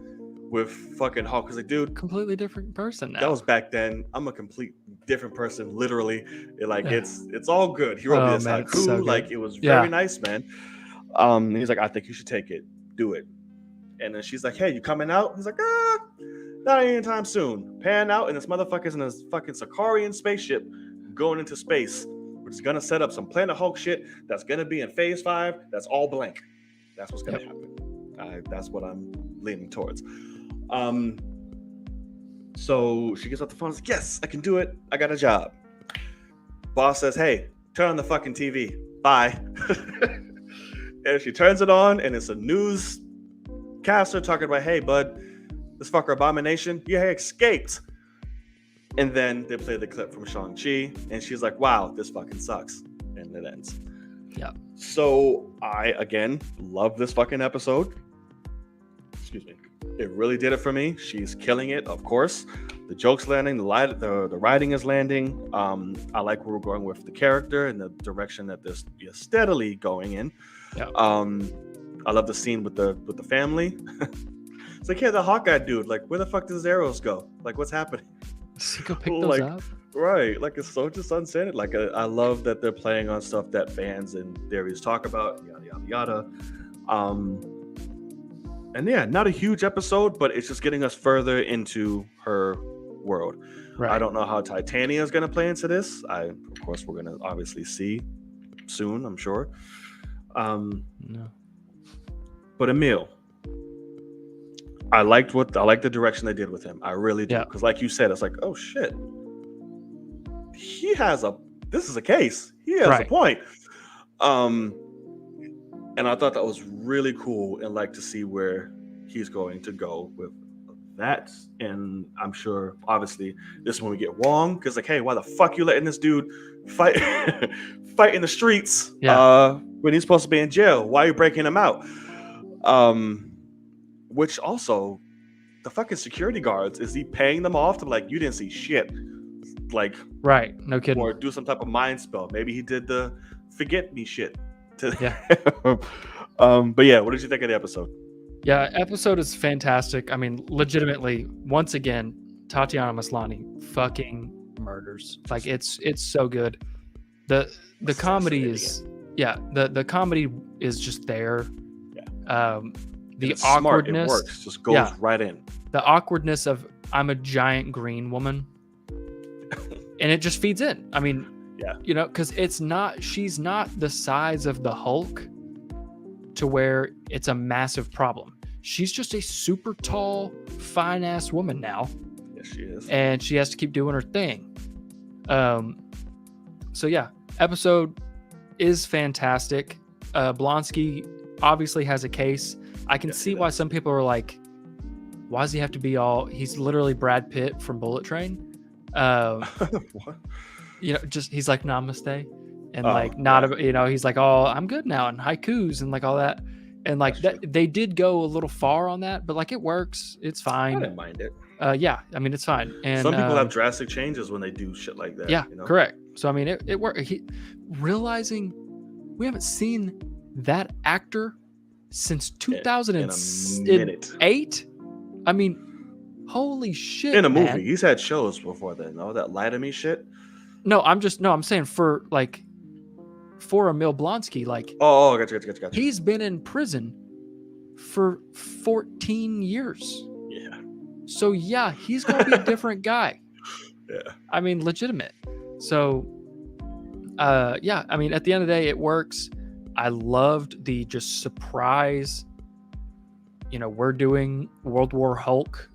with fucking Hulk. Cause like, dude, completely different person now. that was back then. I'm a complete different person, literally. Like Yeah. it's all good. He wrote me Oh this man, it's haiku. so Like good. it was Yeah. very nice, man. He's like, I think you should take it. Do it. And then she's like, hey, you coming out? He's like, not anytime soon. Pan out, and this motherfucker's in a fucking Sicarian spaceship going into space, which is gonna set up some Planet Hulk shit that's gonna be in Phase 5. That's all blank. That's what's gonna happen. That's what I'm leaning towards. So she gets off the phone. Like, yes, I can do it. I got a job. Boss says, hey, turn on the fucking TV. Bye. And she turns it on, and it's a newscaster talking about, hey, bud, this fucker Abomination, he escaped. And then they play the clip from Shang-Chi, and she's like, wow, this fucking sucks. And it ends. Yeah. So I, again, love this fucking episode. Excuse me. It really did it for me. She's killing it, of course. The joke's landing, the writing is landing. I like where we're going with the character and the direction that this is steadily going in. Yeah. I love the scene with the family. It's like, yeah, the Hawkeye dude, like, where the fuck does his arrows go? Like, what's happening? Does he go pick those up? Right, like, it's so just unsaid. Like, I love that they're playing on stuff that fans and theories talk about, yada yada yada. And yeah, not a huge episode, but it's just getting us further into her world. Right. I don't know how Titania is going to play into this. Of course, we're going to obviously see soon, I'm sure. No. But Emil, I like the direction they did with him. I really do. Because like you said, it's like, oh shit. This is a case. He has a point. And I thought that was really cool, and like to see where he's going to go with that. And I'm sure, obviously, this is when we get Wong, because like, hey, why the fuck you letting this dude fight in the streets when he's supposed to be in jail? Why are you breaking him out? Which also, the fucking security guards, is he paying them off to like, you didn't see shit? Like, right, no kidding. Or do some type of mind spell. Maybe he did the forget me shit. Yeah. But yeah, what did you think of the episode? Yeah, episode is fantastic. I mean, legitimately, once again, Tatiana Maslany fucking murders. Like, it's so good. The comedy is the comedy is just there. Yeah. The it's awkwardness smart. It works. Just goes right in. The awkwardness of I'm a giant green woman. And it just feeds in. I mean, you know, because she's not the size of the Hulk to where it's a massive problem. She's just a super tall, fine ass woman now. Yes, she is. And she has to keep doing her thing. So yeah, episode is fantastic. Blonsky obviously has a case. I can see why some people are like, why does he have to be he's literally Brad Pitt from Bullet Train. What? You know, just he's like namaste, and he's like, oh, I'm good now, and haikus and like all that, and like that they did go a little far on that, but like it works, it's fine. I didn't mind it. Yeah, I mean it's fine. And some people have drastic changes when they do shit like that. Yeah, you know? Correct. So I mean it worked. Realizing we haven't seen that actor since 2008. I mean, holy shit! In a movie, man. He's had shows before then. No, that lie to me shit. No, I'm saying for Emil Blonsky, like, gotcha. He's been in prison for 14 years. Yeah. So yeah, he's gonna be a different guy. Yeah. I mean, legitimate. So, yeah. I mean, at the end of the day, it works. I loved the just surprise. You know, we're doing World War Hulk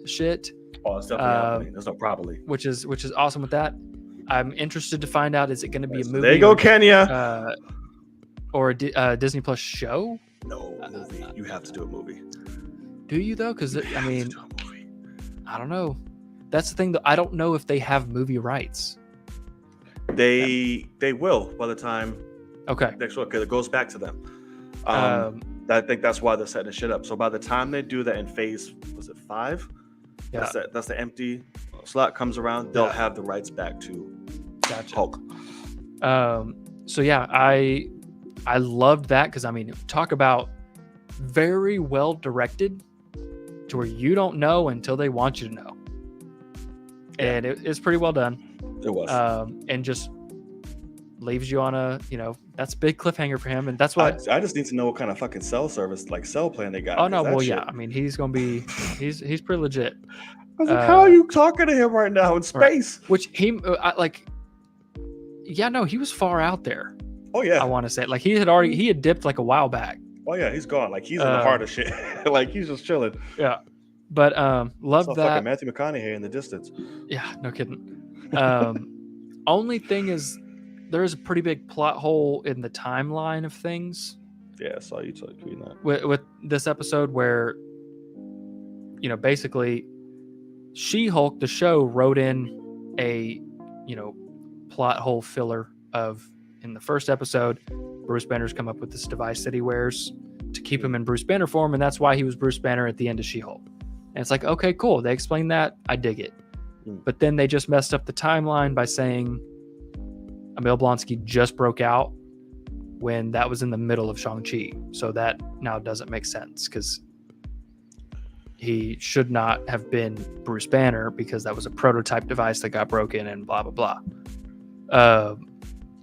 shit. Oh, it's definitely happening. There's no probably. Which is awesome with that. I'm interested to find out, is it going to be a movie? There you go, Kenya. Or a Disney Plus show? No, movie. You have to do a movie. Do you though? Because I mean, I don't know. That's the thing. That I don't know if they have movie rights. They will by the time. Okay. Next one, because it goes back to them. I think that's why they're setting shit up. So by the time they do that in phase, was it 5? Yeah. That's the empty slot comes around. They'll have the rights back to Hulk. So yeah, I loved that because I mean, talk about very well directed. to where you don't know until they want you to know. And it's pretty well done. It was. And just leaves you on a, that's a big cliffhanger for him. And that's why I just need to know what kind of fucking cell service, like cell plan they got. Oh no, well, yeah. I mean, he's gonna be he's pretty legit. I was like, how are you talking to him right now in space? Right. Which he he was far out there. Oh yeah, I want to say he had dipped like a while back. Oh yeah, he's gone. Like he's in the heart of shit. Like he's just chilling. Yeah, but love that. Fucking Matthew McConaughey in the distance. Yeah, no kidding. Only thing is, there is a pretty big plot hole in the timeline of things. Yeah, I saw you tweeting that. With this episode where, basically, She-Hulk, the show, wrote in a, plot hole filler of, in the first episode, Bruce Banner's come up with this device that he wears to keep him in Bruce Banner form, and that's why he was Bruce Banner at the end of She-Hulk. And it's like, okay, cool. They explained that. I dig it. But then they just messed up the timeline by saying Emil Blonsky just broke out when that was in the middle of Shang-Chi. So that now doesn't make sense because he should not have been Bruce Banner because that was a prototype device that got broken and blah, blah, blah.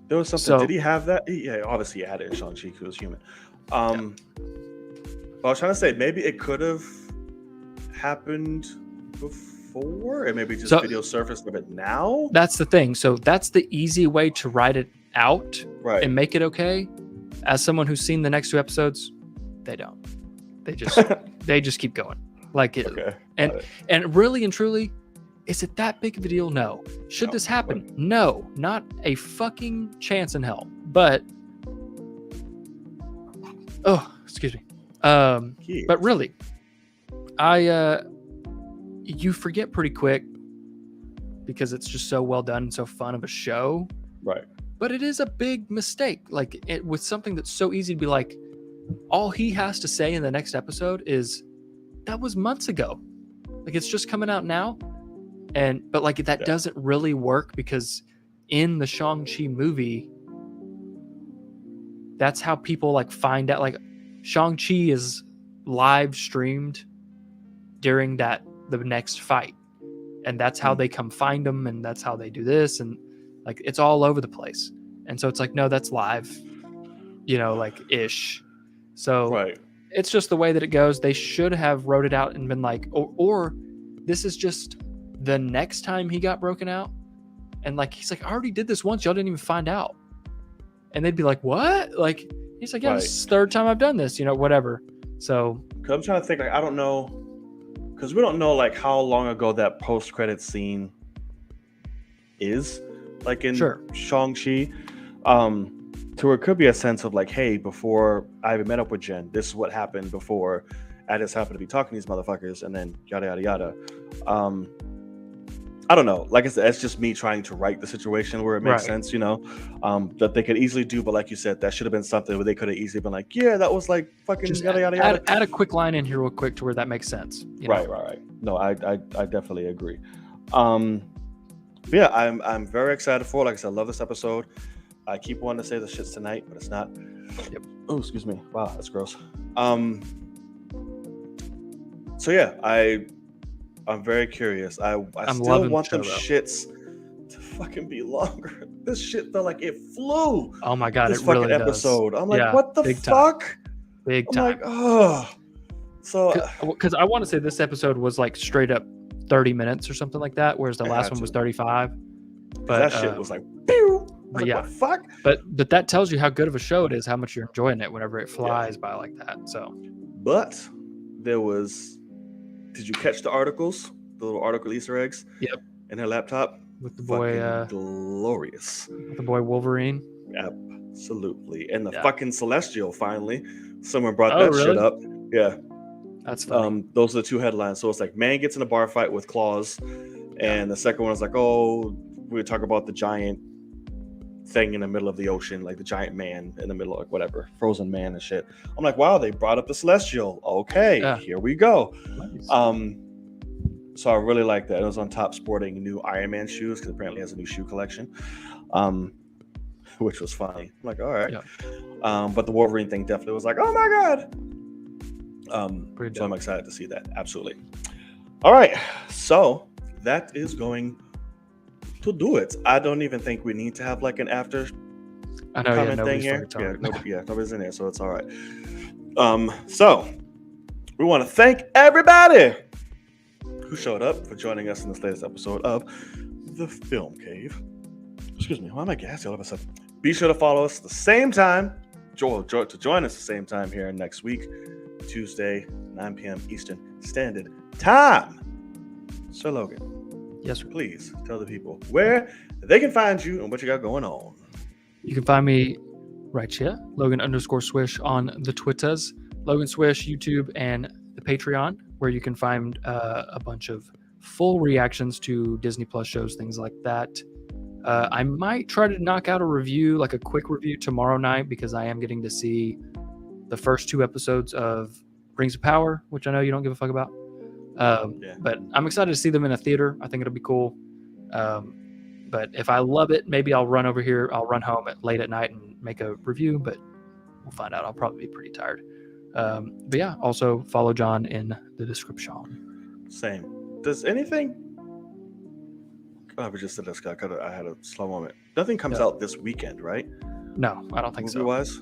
There was something. Did he have that? Yeah, obviously he had it in Shang-Chi because he was human. But I was trying to say maybe it could have happened before and maybe just video surfaced a bit now. That's the thing. So that's the easy way to write it out and make it okay. As someone who's seen the next two episodes, they don't. They just keep going. Like it. Okay. And really and truly, is it that big of a deal? No. Should this happen? No. Not a fucking chance in hell. But excuse me. But really, you forget pretty quick because it's just so well done and so fun of a show. Right. But it is a big mistake. Like with something that's so easy to be like, all he has to say in the next episode is, that was months ago. Like it's just coming out now. But that doesn't really work because in the Shang-Chi movie, that's how people find out. Like Shang-Chi is live streamed during the next fight. And that's how they come find them. And that's how they do this. And it's all over the place. And so it's no, that's live, ish. So it's just the way that it goes. They should have wrote it out and been or this is just the next time he got broken out. And he's I already did this once. Y'all didn't even find out. And they'd be like, what? He's yeah, this is the third time I've done this, whatever. So. Cause I'm trying to think, I don't know. Cause we don't know how long ago that post-credit scene is. In Shang-Chi. To where it could be a sense of hey, before I even met up with Jen, this is what happened before I just happened to be talking to these motherfuckers and then yada, yada, yada. I don't know. Like I said, it's just me trying to write the situation where it makes sense, that they could easily do. But like you said, that should have been something where they could have easily been yeah, that was fucking just yada, yada, yada. Add a quick line in here real quick to where that makes sense. Right. No, I definitely agree. Yeah, I'm very excited for it. Like I said, I love this episode. I keep wanting to say the shit's tonight, but it's not. Yep. Oh, excuse me. Wow, that's gross. So yeah, I'm very curious. I still want them shits to fucking be longer. This shit felt like it flew. Oh my god, this it fucking really episode. Does. I'm what the fuck? Big time. So because I want to say this episode was straight up 30 minutes or something like that, whereas the last one was 35. But that shit was pew. But yeah, what the fuck? But that tells you how good of a show it is, how much you're enjoying it whenever it flies by like that. So, but there was. Did you catch the articles? The little article Easter eggs? Yep. In her laptop? With the boy... glorious. With the boy Wolverine? Absolutely. And the fucking Celestial, finally. Someone brought that shit up. Yeah. That's funny. Those are the two headlines. So it's man gets in a bar fight with claws. And the second one is we talk about the giant thing in the middle of the ocean, the giant man in the middle of whatever, frozen man and shit. I'm wow, they brought up the Celestial. Okay, Here we go. Nice. So I really like that. It was on top sporting new Iron Man shoes because apparently he has a new shoe collection, which was funny. I'm all right. Yeah. But the Wolverine thing definitely was oh my god. Pretty So I'm dope. excited to see that. Absolutely. All right. So that is going to do it. I don't even think we need to have like an after I know, yeah, comment thing nobody's here. fucking talking. Nobody's in there, so it's all right. So we want to thank everybody who showed up for joining us in this latest episode of The Film Cave. Excuse me, why am I gassy all of a sudden? Be sure to follow us the same time, to join us the same time here next week, Tuesday, 9 p.m. Eastern Standard Time. Sir Logan, Yes, sir. please tell the people where they can find you and what you got going on. You can find me right here, Logan_Swish on the Twitters, Logan Swish, YouTube, and the Patreon, where you can find a bunch of full reactions to Disney Plus shows, things like that. I might try to knock out a review, like a quick review tomorrow night, because I am getting to see the first 2 episodes of Rings of Power, which I know you don't give a fuck about. But I'm excited to see them in a theater. I think it'll be cool. But if I love it, maybe I'll run over here. I'll run home late at night and make a review, but we'll find out. I'll probably be pretty tired. But yeah, also follow John in the description. Same. Does anything... Oh, we just did this. I had a slow moment. Nothing comes out this weekend, right? No, I don't think so. Movie-wise?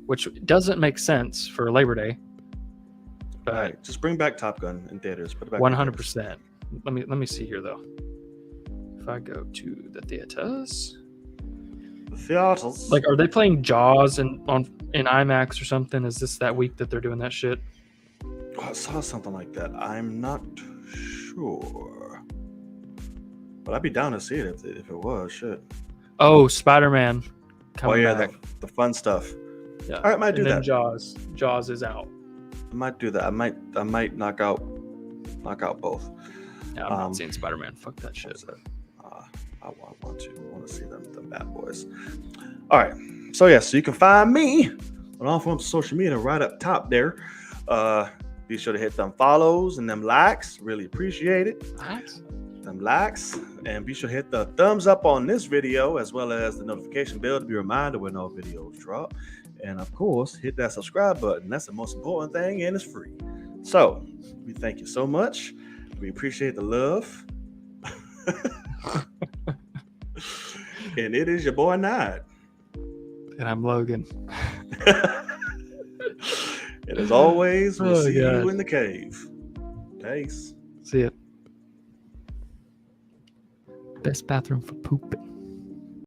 Which doesn't make sense for Labor Day. But All right, just bring back Top Gun in theaters. Put it back 100%. Let me see here though. If I go to the theaters, like, are they playing Jaws in IMAX or something? Is this that week that they're doing that shit? Oh, I saw something like that. I'm not sure, but I'd be down to see it if it was. Shit. Oh, Spider-Man. Oh yeah, the fun stuff. Yeah. All right, might do and then that. Jaws is out. I might do that. I might knock out both. Yeah, I'm not seeing Spider-Man. Fuck that shit. I want to see them bad boys. All right. So you can find me on all forms of social media right up top there. Be sure to hit them follows and them likes. Really appreciate it. Them likes. And be sure to hit the thumbs up on this video, as well as the notification bell to be reminded when all videos drop. And of course, hit that subscribe button. That's the most important thing, and it's free. So we thank you so much. We appreciate the love. And it is your boy Nod. And I'm Logan. And as always, we'll see God. you in the cave. Peace. See ya. Best bathroom for pooping.